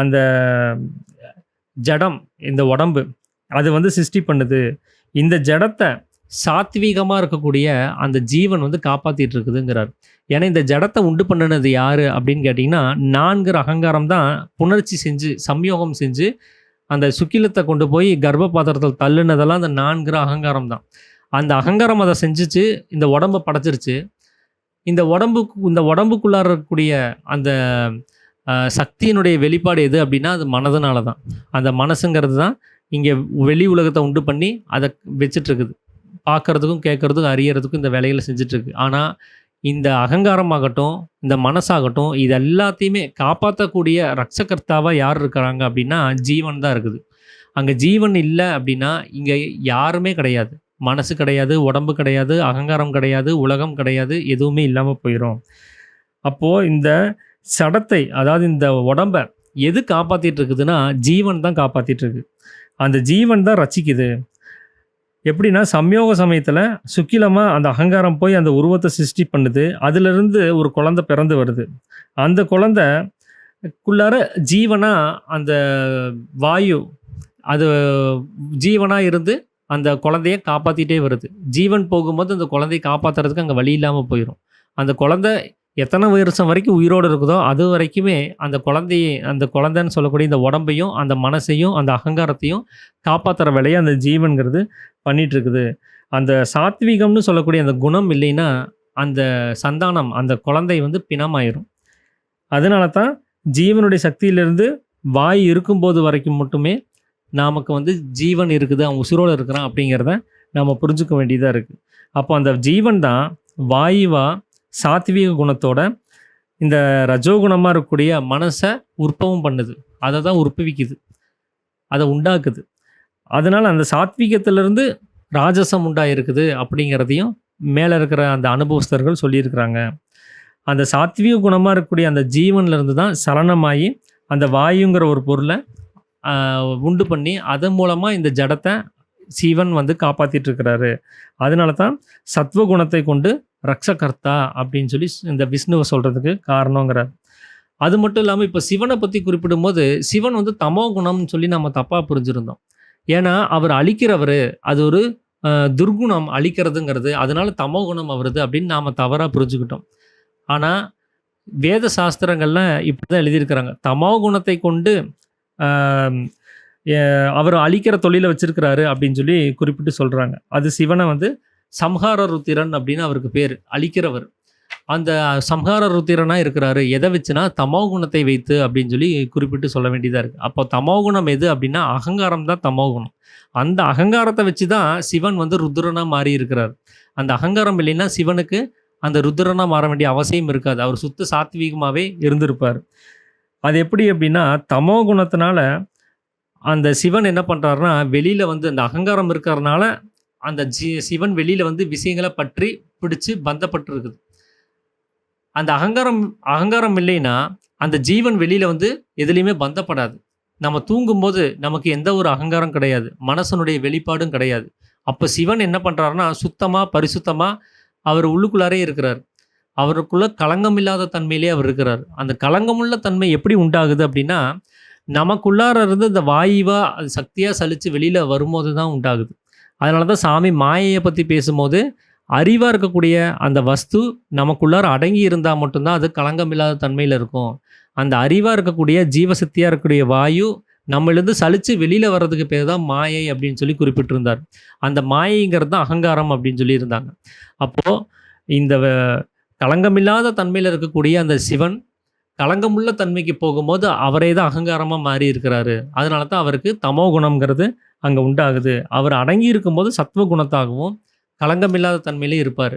அந்த ஜடம் இந்த உடம்பு அது வந்து சிருஷ்டி பண்ணுது. இந்த ஜடத்தை சாத்வீகமாக இருக்கக்கூடிய அந்த ஜீவன் வந்து காப்பாற்றிட்டு இருக்குதுங்கிறார். ஏன்னா இந்த ஜடத்தை உண்டு பண்ணினது யார் அப்படின்னு கேட்டிங்கன்னா நான்கிற அகங்காரம் தான் புணர்ச்சி செஞ்சு சம்யோகம் செஞ்சு அந்த சுக்கிலத்தை கொண்டு போய் கர்ப்ப பாத்திரத்தில் தள்ளுனதெல்லாம் அந்த நான்கிற அகங்காரம் தான். அந்த அகங்காரம் அதை செஞ்சுச்சு, இந்த உடம்பை படைச்சிருச்சு. இந்த உடம்புக்குள்ளார இருக்கக்கூடிய அந்த சக்தியினுடைய வெளிப்பாடு எது அப்படின்னா அது மனதுனால தான். அந்த மனசுங்கிறது தான் இங்கே வெளி உலகத்தை உண்டு பண்ணி அதை வச்சிட்ருக்குது. பார்க்குறதுக்கும் கேட்குறதுக்கும் அறியறதுக்கும் இந்த வேலைகளை செஞ்சிட்ருக்கு. ஆனால் இந்த அகங்காரமாகட்டும் இந்த மனசாகட்டும் இது எல்லாத்தையுமே காப்பாற்றக்கூடிய ரட்சகர்த்தாவாக யார் இருக்கிறாங்க அப்படின்னா ஜீவன் தான் இருக்குது. அங்கே ஜீவன் இல்லை அப்படின்னா இங்கே யாருமே கிடையாது. மனசு கிடையாது, உடம்பு கிடையாது, அகங்காரம் கிடையாது, உலகம் கிடையாது, எதுவுமே இல்லாமல் போயிடும். அப்போது இந்த சடத்தை அதாவது இந்த உடம்பை எது காப்பாற்றிட்டு இருக்குதுன்னா ஜீவன் தான் காப்பாற்றிட்டு இருக்கு. அந்த ஜீவன் தான் ரசிக்குது. எப்படின்னா சம்யோக சமயத்தில் சுக்கிலமாக அந்த அகங்காரம் போய் அந்த உருவத்தை சிருஷ்டி பண்ணுது. அதிலிருந்து ஒரு குழந்தை பிறந்து வருது. அந்த குழந்தைக்குள்ளார ஜீவனாக அந்த வாயு அது ஜீவனாக இருந்து அந்த குழந்தைய காப்பாற்றிட்டே வருது. ஜீவன் போகும்போது அந்த குழந்தையை காப்பாற்றுறதுக்கு அங்கே வழி இல்லாமல் போயிடும். அந்த குழந்தை எத்தனை வருஷம் வரைக்கும் உயிரோடு இருக்குதோ அது வரைக்குமே அந்த குழந்தைன்னு சொல்லக்கூடிய இந்த உடம்பையும் அந்த மனசையும் அந்த அகங்காரத்தையும் காப்பாற்றுற வேலையை அந்த ஜீவன்கிறது பண்ணிகிட்ருக்குது. அந்த சாத்வீகம்னு சொல்லக்கூடிய அந்த குணம் இல்லைன்னா அந்த சந்தானம் அந்த குழந்தை வந்து பிணமாயிரும். அதனால தான் ஜீவனுடைய சக்தியிலிருந்து வாய் இருக்கும்போது வரைக்கும் மட்டுமே நமக்கு வந்து ஜீவன் இருக்குது, அவன் உசுரோடு இருக்கிறான் அப்படிங்கிறத நம்ம புரிஞ்சுக்க வேண்டியதாக இருக்குது. அப்போ அந்த ஜீவன் தான் வாயுவாக சாத்வீக குணத்தோட இந்த ரஜோகுணமாக இருக்கக்கூடிய மனசை உற்பவம் பண்ணுது, அதை தான் உற்பவிக்குது, அதை உண்டாக்குது. அதனால் அந்த சாத்வீகத்திலிருந்து ராஜசம் உண்டாயிருக்குது அப்படிங்கிறதையும் மேலே இருக்கிற அந்த அனுபவஸ்தர்கள் சொல்லியிருக்கிறாங்க. அந்த சாத்வீக குணமாக இருக்கக்கூடிய அந்த ஜீவன்லேருந்து தான் சலனமாகி அந்த வாயுங்கிற ஒரு பொருளை உண்டு பண்ணி அதன் மூலமாக இந்த ஜடத்தை சிவன் வந்து காப்பாத்திட்டு இருக்கிறாரு. அதனால தான் சத்வகுணத்தை கொண்டு ரக்ஷகர்த்தா அப்படின்னு சொல்லி இந்த விஷ்ணுவை சொல்றதுக்கு காரணங்கிறார். அது மட்டும் இல்லாம இப்ப சிவன பத்தி குறிப்பிடும்போது, சிவன் வந்து தமோ குணம்னு சொல்லி நம்ம தப்பா புரிஞ்சிருந்தோம். ஏன்னா, அவர் அழிக்கிறவரு. அது ஒரு துர்குணம் அழிக்கிறதுங்கிறது. அதனால தமோ குணம் அவரது அப்படின்னு நாம தவறா புரிஞ்சுக்கிட்டோம். ஆனா, வேத சாஸ்திரங்கள்ல இப்படிதான் எழுதியிருக்கிறாங்க. தமோ குணத்தை கொண்டு அ எ அவர் அழிக்கிற தொழில வச்சிருக்கிறாரு அப்படின்னு சொல்லி குறிப்பிட்டு சொல்றாங்க. அது சிவன வந்து சம்ஹார ருத்திரன் அப்படின்னு அவருக்கு பேரு. அழிக்கிறவர். அந்த சம்ஹார ருத்திரனா இருக்கிறாரு. எத வச்சுனா, தமோ குணத்தை வைத்து அப்படின்னு சொல்லி குறிப்பிட்டு சொல்ல வேண்டியதா இருக்கு. அப்போ தமோ குணம் எது அப்படின்னா, அகங்காரம் தான் தமோ குணம். அந்த அகங்காரத்த வச்சு தான் சிவன் வந்து ருத்ரனா மாறி இருக்கிறார். அந்த அகங்காரம் இல்லைன்னா, சிவனுக்கு அந்த ருத்ரனா மாற வேண்டிய அவசியம் இருக்காது. அவர் சுத்த சாத்வீகமாவே இருந்திருப்பார். அது எப்படி அப்படின்னா, தமோ குணத்தினால அந்த சிவன் என்ன பண்றாருன்னா, வெளியில வந்து அந்த அகங்காரம் இருக்கிறதுனால, அந்த சிவன் வெளியில வந்து விஷயங்கள பற்றி பிடிச்சு பந்தப்பட்டு இருக்குது. அந்த அகங்காரம் அகங்காரம் இல்லைன்னா, அந்த ஜீவன் வெளியில வந்து எதுலயுமே பந்தப்படாது. நம்ம தூங்கும்போது நமக்கு எந்த ஒரு அகங்காரம் கிடையாது. மனசனுடைய வெளிப்பாடும் கிடையாது. அப்ப சிவன் என்ன பண்றாருன்னா, சுத்தமா, பரிசுத்தமா அவர் உள்ளுக்குள்ளாரே இருக்கிறார். அவருக்குள்ள களங்கம் இல்லாத தன்மையிலே அவர் இருக்கிறார். அந்த களங்கமுள்ள தன்மை எப்படி உண்டாகுது அப்படின்னா, நமக்குள்ளார இருந்து இந்த வாயுவா அது சக்தியா சலிச்சு வெளியில வரும்போது தான் உண்டாகுது. அதனால தான் சாமி மாயைய பத்தி பேசும்போது, அறிவா இருக்கக்கூடிய அந்த வஸ்து நமக்குள்ளார அடங்கி இருந்தா மட்டும் தான் அது களங்கம் இல்லாத தன்மையில இருக்கும். அந்த அறிவா இருக்கக்கூடிய ஜீவசக்தியா இருக்கக்கூடிய வாயு நம்மளிருந்து சலிச்சு வெளியில வர்றதுக்கு பேர் தான் மாயை அப்படின்னு சொல்லி குறிப்பிட்டிருந்தார். அந்த மாயைங்கிறது தான் அகங்காரம் அப்படின்னு சொல்லியிருந்தாங்க. அப்போ இந்த களங்கமில்லாத தன்மையில இருக்கக்கூடிய அந்த சிவன் களங்கமுள்ள தன்மைக்கு போகும்போது அவரே தான் அகங்காரமா மாறி இருக்கிறாரு. அதனால தான் அவருக்கு தமோ குணம்ங்கிறது அங்க உண்டாகுது. அவர் அடங்கி இருக்கும்போது சத்துவ குணத்தாகவும், களங்கமில்லாத தன்மையிலே இருப்பாரு.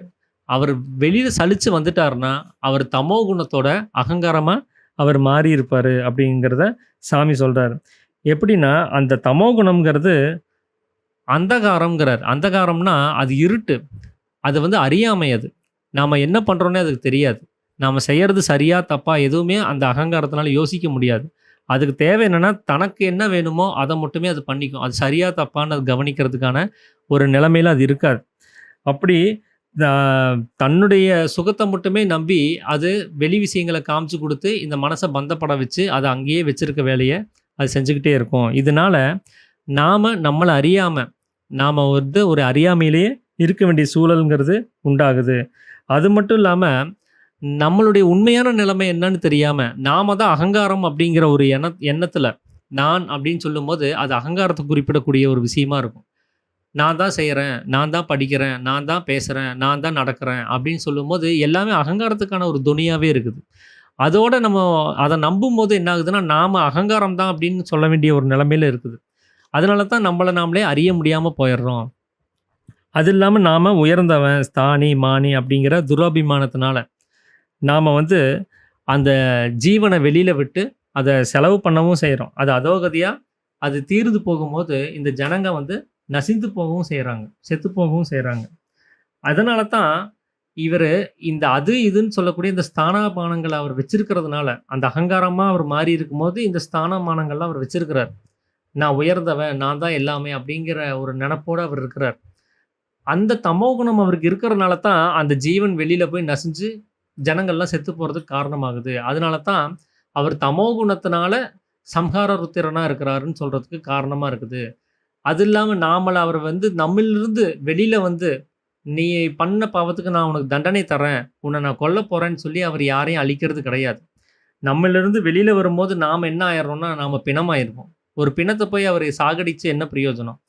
அவர் வெளியில சலிச்சு வந்துட்டாருன்னா, அவர் தமோ குணத்தோட அகங்காரமா அவர் மாறி இருப்பாரு அப்படிங்கிறத சாமி சொல்றாரு. எப்படின்னா, அந்த தமோ குணம்ங்கிறது அந்தகாரம்ங்கிறார். அந்தகாரம்னா அது இருட்டு. அது வந்து அறியாமை அது. நாம என்ன பண்றோம்னே அதுக்கு தெரியாது. நாம செய்யறது சரியா, தப்பா எதுவுமே அந்த அகங்காரத்தினால யோசிக்க முடியாது. அதுக்கு தேவை என்னன்னா, தனக்கு என்ன வேணுமோ அத மட்டுமே அது பண்ணிக்கும். அது சரியா, தப்பான்னு அது கவனிக்கிறதுக்கான ஒரு நிலைமையில அது இருக்காது. அப்படி த தன்னுடைய சுகத்த மட்டுமே நம்பி, அது வெளி விஷயங்கள காமிச்சு குடுத்து, இந்த மனச பந்தப்பட வச்சு, அத அங்கேயே வச்சிருக்க வேலைய அது செஞ்சுக்கிட்டே இருக்கும். இதனால நாம நம்மள அறியாம, நாம வந்து ஒரு அறியாமையிலேயே இருக்க வேண்டிய சூழல்ங்கிறது உண்டாகுது. அது மட்டும் இல்லாம, நம்மளுடைய உண்மையான நிலைமை என்னன்னு தெரியாம, நாம தான் அகங்காரம் அப்படிங்கிற ஒரு எண்ணத்துல, நான் அப்படின்னு சொல்லும்போது, அது அகங்காரத்த குறிப்பிடக்கூடிய ஒரு விஷயமா இருக்கும். நான் தான் செய்றேன், நான் தான் படிக்கிறேன், நான் தான் பேசுறேன், நான் தான் நடக்கிறேன் அப்படின்னு சொல்லும்போது, எல்லாமே அகங்காரத்துக்கான ஒரு தொனியாவே இருக்குது. அதோட நம்ம அத நம்பும்போது என்ன ஆகுதுன்னா, நாம அகங்காரம் தான் அப்படின்னு சொல்ல வேண்டிய ஒரு நிலைமையில இருக்குது. அதனால தான் நம்மள நாமளே அறிய முடியாம போயிடுறோம். அது இல்லாம நாம உயர்ந்தவன், ஸ்தானி, மானி அப்படிங்கிற துரபிமானத்தினால, நாம வந்து அந்த ஜீவன வெளியில விட்டு, அத செலவு பண்ணவும் செய்றோம். அது அதோகதியா அது தீர்ந்து போகும்போது, இந்த ஜனங்க வந்து நசிந்து போகவும் செய்றாங்க. செத்து போகவும் செய்றாங்க. அதனால தான் இவரு இந்த அது இதுன்னு சொல்லக்கூடிய இந்த ஸ்தானமானங்கள அவர் வச்சிருக்கிறதுனால, அந்த அகங்காரமா அவர் மாறி இருக்கும்போது, இந்த ஸ்தானமானங்கள்லாம் அவர் வச்சிருக்கிறார். நான் உயர்ந்தவன், நான் தான் எல்லாமே அப்படிங்கிற ஒரு நெனப்போட அவர் இருக்கிறார். அந்த தமோகுணம் அவருக்கு இருக்கிறனால தான், அந்த ஜீவன் வெளியில போய் நசிஞ்சு, ஜனங்கள்லாம் செத்து போறதுக்கு காரணமாகுது. அதனால தான் அவர் தமோகுணத்தினால சம்ஹார ருத்திரனா இருக்கிறாருன்னு சொல்றதுக்கு காரணமா இருக்குது. அது இல்லாம நாமள அவர் வந்து நம்மிலிருந்து வெளியில வந்து, "நீ பண்ண பாவத்துக்கு நான் உனக்கு தண்டனை தர்றேன். உன்ன நான் கொல்லப் போறேன்னு" சொல்லி அவர் யாரையும் அழிக்கிறது கிடையாது. நம்மிலிருந்து வெளியில வரும்போது நாம என்ன ஆயிடுறோம்னா, நாம பிணமாயிருவோம். ஒரு பிணத்த போய் அவரு சாகடிச்சு என்ன பிரயோஜனம்?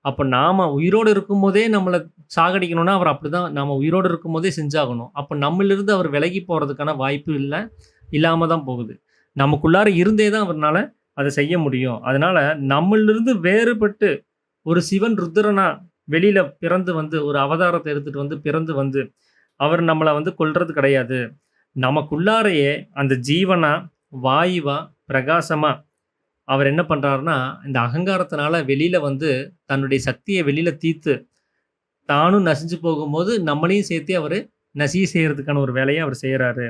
அப்ப நாம உயிரோடு இருக்கும்போதே நம்மள சாகடிக்கணும்னா, அவர் அப்படிதான் நாம உயிரோடு இருக்கும்போதே செஞ்சாகணும். அப்ப நம்மிலிருந்து அவர் விலகி போறதுக்கான வாய்ப்பு இல்ல. இல்லாம தான் போகுது. நமக்குள்ளார இருந்தே தான் அவர்னால அத செய்ய முடியும். அதனால நம்மளிலிருந்து வேறுபட்டு ஒரு சிவன் ருத்ரனா வெளியில பிறந்து வந்து, ஒரு அவதாரத்த எடுத்துட்டு வந்து பிறந்து வந்து, அவர் நம்மள வந்து கொல்றது கிடையாது. நமக்குள்ளாரையே அந்த ஜீவனா, வாயுவா, பிரகாசமா அவர் என்ன பண்றாருன்னா, இந்த அகங்காரத்தினால வெளியில வந்து தன்னுடைய சக்திய வெளியில தீர்த்து, தானும் நசிஞ்சு போகும்போது, நம்மளையும் சேர்த்தே அவரு நசிய செய்றதுக்கான ஒரு வேலைய அவர் செய்றாரு.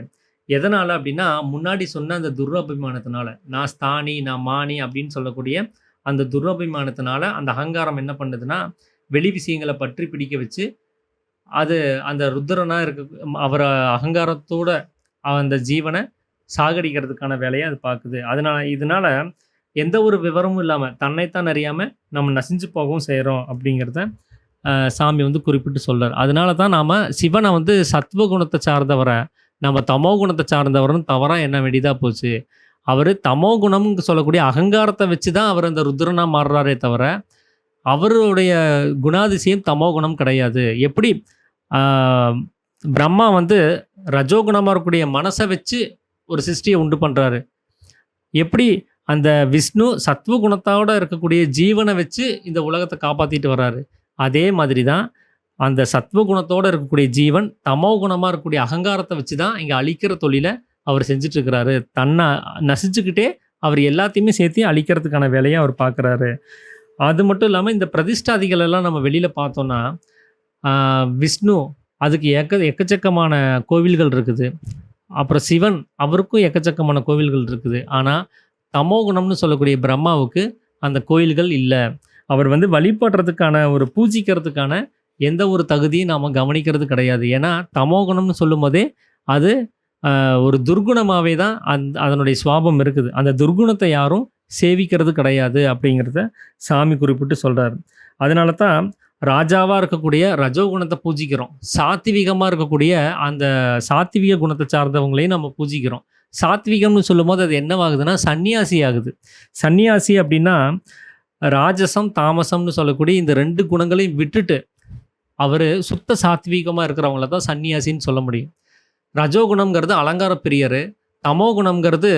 எதனால அப்டின்னா, முன்னாடி சொன்ன அந்த துரபிமானத்தினால. நான் ஸ்தானி, நான் மானி அப்டின்னு சொல்லக்கூடிய அந்த துரபிமானத்தினால அந்த அகங்காரம் என்ன பண்ணுதுன்னா, வெளி விஷயங்கள பற்றி பிடிக்க வச்சு, அது அந்த ருத்ரனா அவர அகங்காரத்தோட அந்த ஜீவன சாகடிக்கிறதுக்கான வேலைய அது பாக்குது. இதனால எந்த ஒரு விவரமும் இல்லாம, தன்னைத்தான் அறியாம நம்ம நசிஞ்சு போகவும் செய்றோம் அப்படிங்கிறத சாமி வந்து குறிப்பிட்டு சொல்றாரு. அதனால தான் நாம சிவன வந்து சத்வ குணத்த சார்ந்தவர, நம்ம தமோ குணத்த சார்ந்தவர்ன்னு தவறா எண்ண வேண்டியதா போச்சு. அவரு தமோ குணம்னு சொல்லக்கூடிய அகங்காரத்த வச்சு தான் அவர் அந்த ருத்ரனா மாறுறாரே தவிர, அவருடைய குணாதிசயம் தமோ குணம் கிடையாது. எப்படி ஆ பிரம்மா வந்து ரஜோகுணமா இருக்கக்கூடிய மனச வச்சு ஒரு சிருஷ்டிய உண்டு பண்றாரு. எப்படி அந்த விஷ்ணு சத்வ குணத்தோட இருக்கக்கூடிய ஜீவன வச்சு இந்த உலகத்த காப்பாத்திட்டு வர்றாரு. அதே மாதிரி தான் அந்த சத்வ குணத்தோட இருக்கக்கூடிய ஜீவன், தமோ குணமா இருக்கக்கூடிய அகங்காரத்த வச்சு தான் இங்க அழிக்கிற தொழில அவர் செஞ்சுட்டு இருக்கிறாரு. தன்ன நசிச்சுக்கிட்டே அவர் எல்லாத்தையுமே சேர்த்து அழிக்கிறதுக்கான வேலைய அவர் பார்க்குறாரு. அது மட்டும் இல்லாம இந்த பிரதிஷ்டாதிகள் எல்லாம் நம்ம வெளியில பார்த்தோம்னா, விஷ்ணு அதுக்கு எக்கச்சக்கமான கோவில்கள் இருக்குது. அப்புறம் சிவன் அவருக்கும் எக்கச்சக்கமான கோவில்கள் இருக்குது. ஆனா, தமோ குணம்னு சொல்லக்கூடிய பிரம்மாவுக்கு அந்த கோயில்கள் இல்ல. அவர் வந்து வழிபடுறதுக்கான ஒரு பூஜிக்கிறதுக்கான எந்த ஒரு தகுதியும் நாம கவனிக்கிறது கிடையாது. ஏன்னா, தமோ குணம்னு சொல்லும்போதே அது ஒரு துர்குணமாவே தான் அதனுடைய சுவாபம் இருக்குது. அந்த துர்குணத்தை யாரும் சேவிக்கிறது கிடையாது அப்படிங்கிறத சாமி குறிப்பிட்டு சொல்றாரு. அதனால தான் ராஜாவா இருக்கக்கூடிய ரஜோகுணத்தை பூஜிக்கிறோம். சாத்விகமா இருக்கக்கூடிய அந்த சாத்விக குணத்தை சார்ந்தவங்களையும் நம்ம பூஜிக்கிறோம். சாத்விகம்னு சொல்லும்போது அது என்னவாகுதுன்னா சந்நியாசி ஆகுது. சந்நியாசி அப்படின்னா ராஜசம், தாமசம்னு சொல்லக்கூடிய இந்த 2 குணங்களையும் விட்டுட்டு அவரு சுத்த சாத்வீகமா இருக்கிறவங்கள தான் சன்னியாசின்னு சொல்ல முடியும். ரஜோகுணம்ங்கிறது அலங்கார பிரியரு. தமோ குணம்ங்கிறது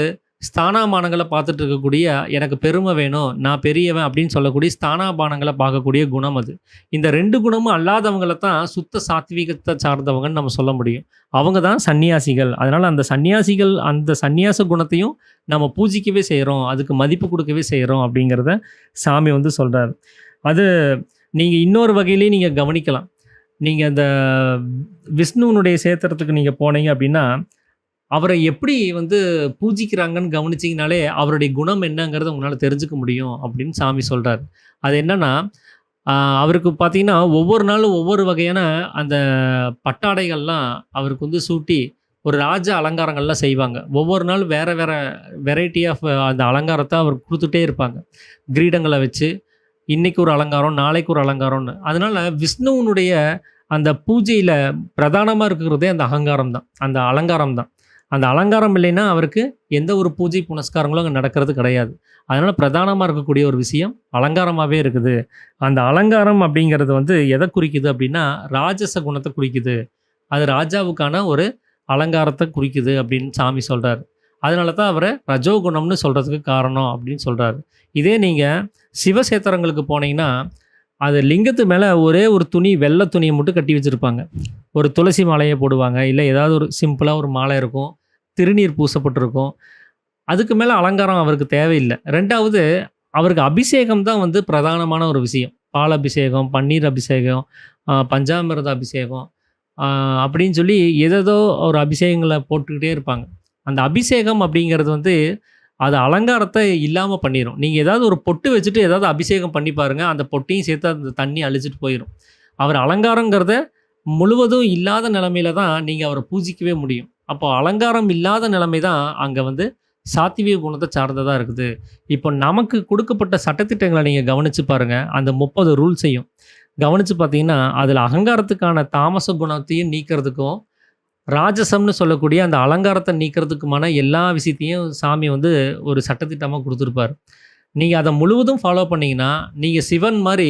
ஸ்தானாமானங்கள பார்த்துட்டு இருக்கக்கூடிய, எனக்கு பெருமை வேணும், நான் பெரியவன் அப்படின்னு சொல்லக்கூடிய ஸ்தானாபானங்கள பார்க்கக்கூடிய குணம் அது. இந்த 2 குணமும் அல்லாதவங்கள தான் சுத்த சாத்வீகத்த சார்ந்தவங்கன்னு நம்ம சொல்ல முடியும். அவங்க தான் சன்னியாசிகள். அதனால அந்த சன்னியாசிகள் அந்த சந்நியாச குணத்தையும் நம்ம பூஜிக்கவே செய்றோம். அதுக்கு மதிப்பு குடுக்கவே செய்றோம் அப்படிங்கிறத சாமி வந்து சொல்றாரு. அது நீங்க இன்னொரு வகையிலயும் நீங்க கவனிக்கலாம். நீங்க அந்த விஷ்ணுவினுடைய சேத்திரத்துக்கு நீங்க போனீங்க அப்படின்னா, அவர எப்படி வந்து பூஜிக்கிறாங்கன்னு கவனிச்சீங்கனாலே, அவருடைய குணம் என்னங்கிறத உங்களால தெரிஞ்சுக்க முடியும் அப்படின்னு சாமி சொல்றாரு. அது என்னன்னா, அவருக்கு பார்த்தீங்கன்னா, ஒவ்வொரு நாளும் ஒவ்வொரு வகையான அந்த பட்டாடைகள்லாம் அவருக்கு வந்து சூட்டி, ஒரு ராஜ அலங்காரங்கள்லாம் செய்வாங்க. ஒவ்வொரு நாளும் வேற வேற வெரைட்டி ஆஃப் அந்த அலங்காரத்த அவருக்கு குடுத்துட்டே இருப்பாங்க. கிரீடங்கள வச்சு, இன்னைக்கு ஒரு அலங்காரம், நாளைக்கு ஒரு அலங்காரம்னு. அதனால விஷ்ணுவினுடைய அந்த பூஜையில பிரதானமா இருக்கிறதே அந்த அகங்காரம் தான். அந்த அலங்காரம் தான். அந்த அலங்காரம் இல்லைன்னா, அவருக்கு எந்த ஒரு பூஜை புனஸ்காரங்களும் அங்க நடக்கிறது கிடையாது. அதனால பிரதானமா இருக்கக்கூடிய ஒரு விஷயம் அலங்காரமாவே இருக்குது. அந்த அலங்காரம் அப்படிங்கிறது வந்து எத குறிக்குது அப்படின்னா, ராஜச குணத்த குறிக்குது. அது ராஜாவுக்கான ஒரு அலங்காரத்த குறிக்குது அப்படின்னு சாமி சொல்றாரு. அதனால தான் அவர ரஜோகுணம்னு சொல்றதுக்கு காரணம் அப்படின்னு சொல்றாரு. இதே நீங்க சிவசேத்திரங்களுக்கு போனீங்கன்னா, அது லிங்கத்து மேல ஒரே ஒரு துணி, வெள்ள துணிய மட்டும் கட்டி வச்சிருப்பாங்க. ஒரு துளசி மாலைய போடுவாங்க. இல்ல ஏதாவது ஒரு சிம்பிளா ஒரு மாலை இருக்கும். திருநீர் பூசப்பட்டிருக்கும். அதுக்கு மேல அலங்காரம் அவருக்கு தேவையில்ல. 2வது அவருக்கு அபிஷேகம் தான் வந்து பிரதானமான ஒரு விஷயம். பால் அபிஷேகம், பன்னீர் அபிஷேகம், பஞ்சாமிர்த அபிஷேகம் அப்படின்னு சொல்லி ஏதேதோ ஒரு அபிஷேகங்கள போட்டுக்கிட்டே இருப்பாங்க. அந்த அபிஷேகம் அப்படிங்கிறது வந்து அது அலங்காரத்த இல்லாம பண்ணிரும். நீங்க ஏதாவது ஒரு பொட்டு வச்சுட்டு ஏதாவது அபிஷேகம் பண்ணி பாருங்க. அந்த பொட்டையும் சேர்த்து அந்த தண்ணி அழிச்சிட்டு போயிரும். அவர் அலங்காரங்கிறத முழுவதும் இல்லாத நிலைமையில தான் நீங்க அவர பூஜிக்கவே முடியும். அப்போ அலங்காரம் இல்லாத நிலைமை தான் அங்க வந்து சாத்வீக குணத்த சார்ந்ததா இருக்குது. இப்போ நமக்கு குடுக்கப்பட்ட சட்டதிட்டங்கள நீங்க கவனிச்சு பாருங்க. அந்த 30 ரூல்ஸையும் கவனிச்சு பார்த்தீங்கன்னா, அதுல அகங்காரத்துக்கான தாமச குணத்தையும் நீக்கிறதுக்கும், ராஜசம்னு சொல்லக்கூடிய அந்த அலங்காரத்த நீக்கிறதுக்குமான எல்லா விஷயத்தையும் சாமி வந்து ஒரு சட்டதிட்டமா குடுத்திருப்பாரு. நீங்க அத முழுவதும் ஃபாலோ பண்ணீங்கன்னா, நீங்க சிவன் மாரி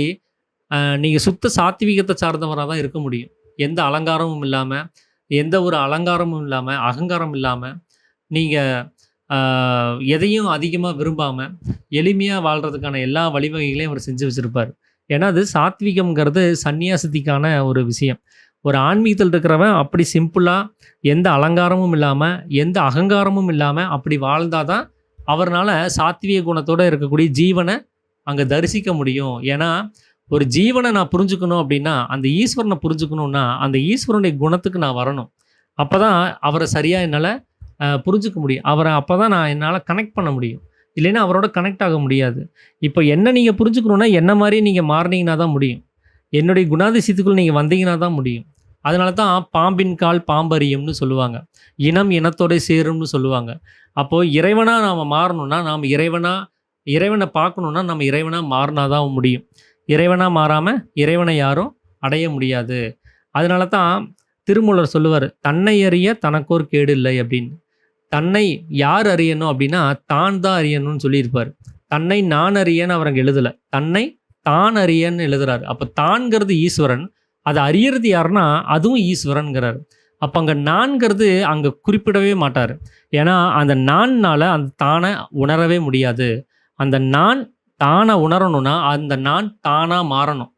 நீங்க சுத்த சாத்வீகத்த சார்ந்தவரா தான் இருக்க முடியும். எந்த அலங்காரமும் இல்லாம, எந்த ஒரு அலங்காரமும் இல்லாம, அகங்காரம் இல்லாம, நீங்க அ எதையும் அதிகமா விரும்பாம, எளிமையா வாழ்றதுக்கான எல்லா வழிவகைகளையும் அவர் செஞ்சு வச்சிருப்பாரு. ஏன்னா, அது சாத்வீகம்ங்கிறது சந்நியாசத்துக்கான ஒரு விஷயம். ஒரு ஆன்மீகத்தில் இருக்கிறவன் அப்படி சிம்பிளா, எந்த அலங்காரமும் இல்லாம, எந்த அகங்காரமும் இல்லாம அப்படி வாழ்ந்தா தான், அவர்னால சாத்வீக குணத்தோட இருக்கக்கூடிய ஜீவன அங்க தரிசிக்க முடியும். ஏன்னா, ஒரு ஜீவன நான் புரிஞ்சுக்கணும் அப்படின்னா, அந்த ஈஸ்வரன புரிஞ்சுக்கணும்னா, அந்த ஈஸ்வரனுடைய குணத்துக்கு நான் வரணும். அப்பதான் அவர சரியா என்னால புரிஞ்சுக்க முடியும். அவர அப்பதான் நான் என்னால கனெக்ட் பண்ண முடியும். இல்லைன்னா அவரோட கனெக்ட் ஆக முடியாது. இப்போ என்ன நீங்கள் புரிஞ்சுக்கணுன்னா என்ன மாதிரி நீங்கள் மாறினீங்கன்னா தான் முடியும். என்னுடைய குணாதிசயத்துக்குள் நீங்கள் வந்தீங்கன்னா தான் முடியும். அதனால தான் பாம்பின் கால் பாம்பறியும்னு சொல்லுவாங்க. இனம் இனத்தோட சேரும்னு சொல்லுவாங்க. அப்போது இறைவனாக நாம் மாறணும்னா நாம் இறைவனை பார்க்கணுன்னா நம்ம இறைவனாக மாறினா தான் முடியும். இறைவனாக மாறாமல் இறைவனை யாரும் அடைய முடியாது. அதனால தான் திருமூலர் சொல்லுவார், தன்னை அறிய தனக்கோர் கேடு இல்லை அப்படின்னு. தன்னை யார் அறியணும் அப்படின்னா தான் தான் அறியணும்னு சொல்லியிருப்பார். தன்னை நான் அறியன்னு அவர் அங்கே எழுதலை, தன்னை தான் அறியன்னு எழுதுறாரு. அப்போ தான்கிறது ஈஸ்வரன், அதை அறியறது யாருன்னா அதுவும் ஈஸ்வரன்கிறார். அப்போ அங்கே நான்கிறது அங்கே குறிப்பிடவே மாட்டார். ஏன்னா அந்த நான்னால் அந்த தானை உணரவே முடியாது. அந்த நான் தானை உணரணும்னா அந்த நான் தானாக மாறணும்,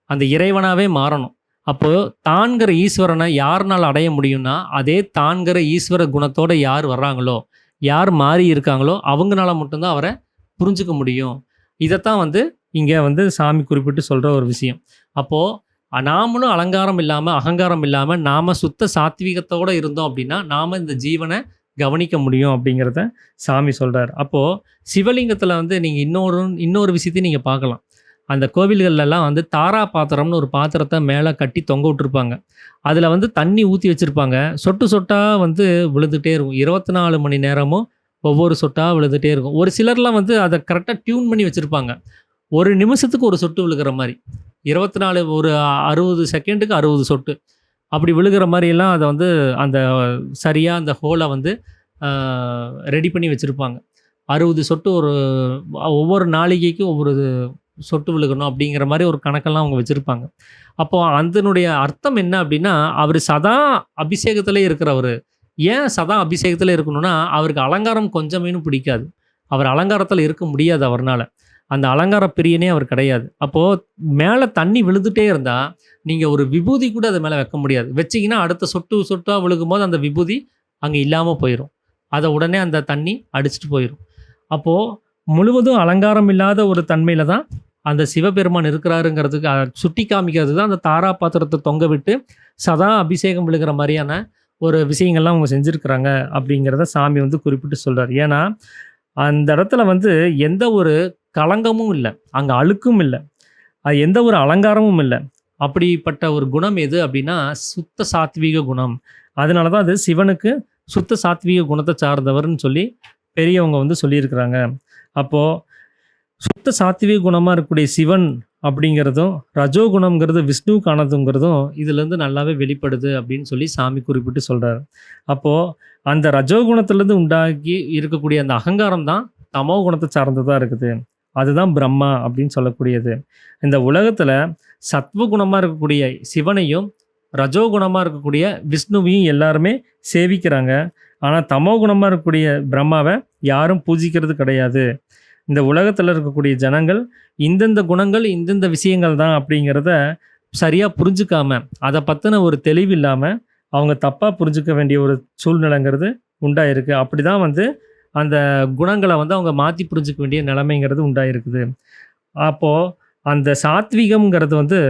அந்த இறைவனாகவே மாறணும். அப்போது தான்கிற ஈஸ்வரனை யாருனால் அடைய முடியும்னா அதே தான்கிற ஈஸ்வர குணத்தோடு யார் வர்றாங்களோ, யார் மாறி இருக்காங்களோ அவங்களால மட்டும்தான் அவரை புரிஞ்சுக்க முடியும். இதைத்தான் இங்கே சாமி குறிப்பிட்டு சொல்கிற ஒரு விஷயம். அப்போது நாமளும் அலங்காரம் இல்லாமல் அகங்காரம் இல்லாமல் நாம் சுத்த சாத்வீகத்தோடு இருந்தோம் அப்படின்னா நாம் இந்த ஜீவனை கவனிக்க முடியும் அப்படிங்கிறத சாமி சொல்கிறார். அப்போது சிவலிங்கத்தில் நீங்கள் இன்னொரு விஷயத்தையும் நீங்கள் பார்க்கலாம். அந்த கோவில்கள்லாம் தாரா பாத்திரம்னு ஒரு பாத்திரத்தை மேலே கட்டி தொங்க விட்டுருப்பாங்க. அதில் தண்ணி ஊற்றி வச்சுருப்பாங்க. சொட்டு சொட்டாக விழுந்துகிட்டே இருக்கும். 24 மணி நேரமும் ஒவ்வொரு சொட்டாக விழுந்துகிட்டே இருக்கும். ஒரு சிலர்லாம் அதை கரெக்டாக டியூன் பண்ணி வச்சுருப்பாங்க. ஒரு நிமிஷத்துக்கு ஒரு சொட்டு விழுகிற மாதிரி, 24 ஒரு 60 செகண்டுக்கு 60 சொட்டு அப்படி விழுகிற மாதிரியெல்லாம் அதை அந்த சரியாக அந்த ஹோலை ரெடி பண்ணி வச்சுருப்பாங்க. 60 சொட்டு ஒவ்வொரு நாளிகைக்கும் ஒவ்வொரு சொட்டு விழுகணும் அப்படிங்கிற மாதிரி ஒரு கணக்கெல்லாம் அவங்க வச்சுருப்பாங்க. அப்போது அதனுடைய அர்த்தம் என்ன அப்படின்னா, அவர் சதா அபிஷேகத்திலே இருக்கிறவர். ஏன் சதா அபிஷேகத்தில் இருக்கணும்னா அவருக்கு அலங்காரம் கொஞ்சமேனும் பிடிக்காது. அவர் அலங்காரத்தில் இருக்க முடியாது. அவர்னால் அந்த அலங்கார பிரியனே அவர் கிடையாது. அப்போது மேலே தண்ணி விழுந்துகிட்டே இருந்தால் நீங்கள் ஒரு விபூதி கூட அது மேலே வைக்க முடியாது. வச்சிங்கன்னா அடுத்த சொட்டாக விழுகும்போது அந்த விபூதி அங்கே இல்லாமல் போயிடும். அதை உடனே அந்த தண்ணி அடிச்சுட்டு போயிடும். அப்போது முழுவதும் அலங்காரம் இல்லாத ஒரு தன்மையில் தான் அந்த சிவபெருமான் இருக்கிறாருங்கிறதுக்கு சுட்டி காமிக்கிறது தான் அந்த தாரா பாத்திரத்தை தொங்க விட்டு சதா அபிஷேகம் விழுகிற மாதிரியான ஒரு விஷயங்கள்லாம் அவங்க செஞ்சுருக்கிறாங்க அப்படிங்கிறத சாமி குறிப்பிட்டு சொல்கிறார். ஏன்னா அந்த இடத்துல எந்த ஒரு களங்கமும் இல்லை, அங்கே அழுக்கும் இல்லை, அது எந்த ஒரு அலங்காரமும் இல்லை. அப்படிப்பட்ட ஒரு குணம் எது அப்படின்னா சுத்த சாத்வீக குணம். அதனால தான் அது சிவனுக்கு சுத்த சாத்வீக குணத்தை சார்ந்தவர்னு சொல்லி பெரியவங்க சொல்லியிருக்கிறாங்க. அப்போது சுத்த சாத்வீக குணமாக இருக்கக்கூடிய சிவன் அப்படிங்கிறதும் ரஜோகுணம்ங்கிறது விஷ்ணுக்கானதுங்கிறதும் இதுலேருந்து நல்லாவே வெளிப்படுது அப்படின்னு சொல்லி சாமி குறிப்பிட்டு சொல்கிறார். அப்போது அந்த ரஜோகுணத்துலேருந்து உண்டாக்கி இருக்கக்கூடிய அந்த அகங்காரம் தான் தமோ குணத்தை சார்ந்ததாக இருக்குது. அதுதான் பிரம்மா அப்படின்னு சொல்லக்கூடியது. இந்த உலகத்தில் சத்வகுணமாக இருக்கக்கூடிய சிவனையும் ரஜோகுணமாக இருக்கக்கூடிய விஷ்ணுவையும் எல்லாருமே சேவிக்கிறாங்க. ஆனால் தமோ குணமாக இருக்கக்கூடிய பிரம்மாவை யாரும் பூஜிக்கிறது கிடையாது. இந்த உலகத்தில் இருக்கக்கூடிய ஜனங்கள் இந்தந்த குணங்கள் இந்தந்த விஷயங்கள் தான் அப்படிங்கிறத சரியாக புரிஞ்சுக்காம, அதை பற்றின ஒரு தெளிவு இல்லாமல் அவங்க தப்பாக புரிஞ்சுக்க வேண்டிய ஒரு சூழ்நிலைங்கிறது உண்டாயிருக்கு. அப்படி தான் அந்த குணங்களை அவங்க மாற்றி புரிஞ்சுக்க வேண்டிய நிலைமைங்கிறது உண்டாயிருக்குது. அப்போது அந்த சாத்வீகம்ங்கிறது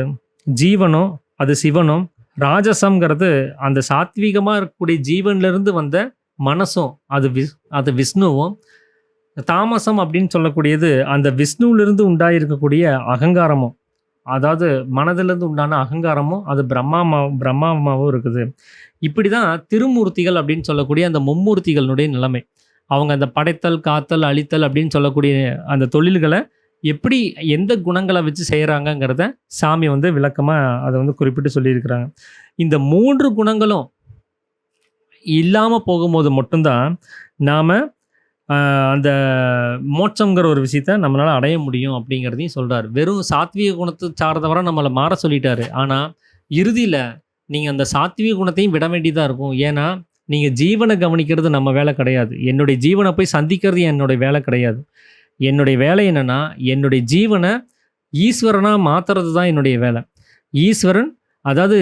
ஜீவனும் அது சிவனும், ராஜசம்ங்கிறது அந்த சாத்வீகமாக இருக்கக்கூடிய ஜீவன்லேருந்து வந்த மனசும் அது விஷ்ணுவும், தாமசம் அப்படின்னு சொல்லக்கூடியது அந்த விஷ்ணுவிலிருந்து உண்டாயிருக்கக்கூடிய அகங்காரமும், அதாவது மனதிலிருந்து உண்டான அகங்காரமும் அது பிரம்மாவும் இருக்குது. இப்படி தான் திருமூர்த்திகள் அப்படின்னு சொல்லக்கூடிய அந்த மும்மூர்த்திகளுடைய நிலைமை. அவங்க அந்த படைத்தல் காத்தல் அழித்தல் அப்படின்னு சொல்லக்கூடிய அந்த தொழில்களை எப்படி எந்த குணங்களை வச்சு செய்கிறாங்கங்கிறத சாமி விளக்கமாக அதை குறிப்பிட்டு சொல்லியிருக்கிறாங்க. இந்த 3 குணங்களும் இல்லாமல் போகும்போது மட்டும்தான் நாம் அந்த மோட்சங்கிற ஒரு விஷயத்த நம்மளால் அடைய முடியும் அப்படிங்கிறதையும் சொல்கிறார். வெறும் சாத்வீக குணத்தை சார்ந்தவராக நம்மளை மாற சொல்லிட்டாரு. ஆனால் இறுதியில் நீங்கள் அந்த சாத்வீக குணத்தையும் விட வேண்டியதாக இருக்கும். ஏன்னா நீங்கள் ஜீவனை கவனிக்கிறது நம்ம வேலை கிடையாது. என்னுடைய ஜீவனை போய் சந்திக்கிறது என்னுடைய வேலை கிடையாது. என்னுடைய வேலை என்னென்னா என்னுடைய ஜீவனை ஈஸ்வரனாக மாற்றுறது தான் என்னுடைய வேலை. ஈஸ்வரன் அதாவது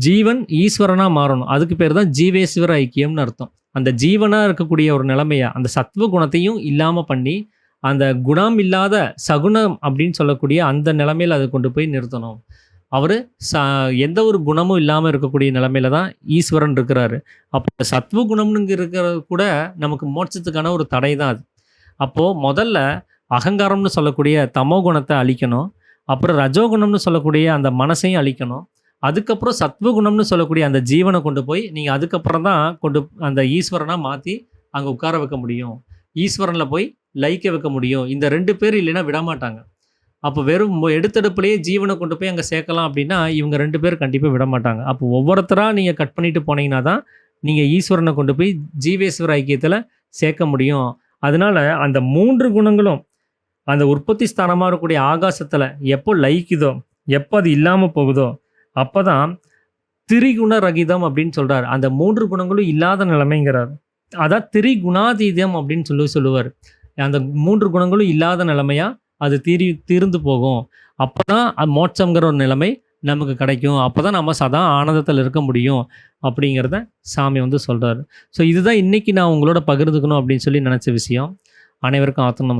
ஜீவன் ஈஸ்வரனாக மாறணும். அதுக்கு பேர் தான் ஜீவேஸ்வர ஐக்கியம்னு அர்த்தம். அந்த ஜீவனாக இருக்கக்கூடிய ஒரு நிலைமையாக அந்த சத்வ குணத்தையும் இல்லாமல் பண்ணி அந்த குணம் இல்லாத சகுனம் அப்படின்னு சொல்லக்கூடிய அந்த நிலைமையில் அதை கொண்டு போய் நிறுத்தணும். அவர் எந்த ஒரு குணமும் இல்லாமல் இருக்கக்கூடிய நிலைமையில தான் ஈஸ்வரன் இருக்கிறாரு. அப்போ சத்வ குணம்னு இருக்கிறது கூட நமக்கு மோட்சத்துக்கான ஒரு தடை தான் அது. அப்போது முதல்ல அகங்காரம்னு சொல்லக்கூடிய தமோ குணத்தை அழிக்கணும். அப்புறம் ரஜோகுணம்னு சொல்லக்கூடிய அந்த மனசையும் அழிக்கணும். அதுக்கப்புறம் சத்வகுணம்னு சொல்லக்கூடிய அந்த ஜீவனை கொண்டு போய் நீங்கள் அதுக்கப்புறம் தான் அந்த ஈஸ்வரனாக மாற்றி அங்கே உட்கார வைக்க முடியும். ஈஸ்வரனில் போய் லயிக்க வைக்க முடியும். இந்த 2 பேர் இல்லைன்னா விடமாட்டாங்க. அப்போ வெறும் எடுத்தெடுப்புலேயே ஜீவனை கொண்டு போய் அங்கே சேர்க்கலாம் அப்படின்னா இவங்க 2 பேர் கண்டிப்பாக விடமாட்டாங்க. அப்போ ஒவ்வொருத்தராக நீங்கள் கட் பண்ணிட்டு போனீங்கன்னா தான் நீங்கள் ஈஸ்வரனை கொண்டு போய் ஜீவேஸ்வர ஐக்கியத்தில் சேர்க்க முடியும். அதனால அந்த 3 குணங்களும் அந்த உற்பத்தி ஸ்தானமாக இருக்கக்கூடிய ஆகாசத்தில் எப்போ லயிக்குதோ, எப்போ அது இல்லாமல் போகுதோ, அப்போ தான் திரிகுண ரகிதம் அப்படின்னு சொல்கிறார். அந்த 3 குணங்களும் இல்லாத நிலைமைங்கிறார். அதான் திரிகுணாதீதம் அப்படின்னு சொல்லுவார். அந்த 3 குணங்களும் இல்லாத நிலைமையாக அது தீர்ந்து போகும். அப்போ தான் மோட்சங்கிற ஒரு நிலைமை நமக்கு கிடைக்கும். அப்போ தான் நம்ம சதா ஆனந்தத்தில் இருக்க முடியும் அப்படிங்கிறத சாமி சொல்கிறார். ஸோ இதுதான் இன்றைக்கி நான் உங்களோட பகிர்ந்துக்கணும் அப்படின்னு சொல்லி நினச்ச விஷயம். அனைவருக்கும் ஆத்ம நமஸ்காரம்.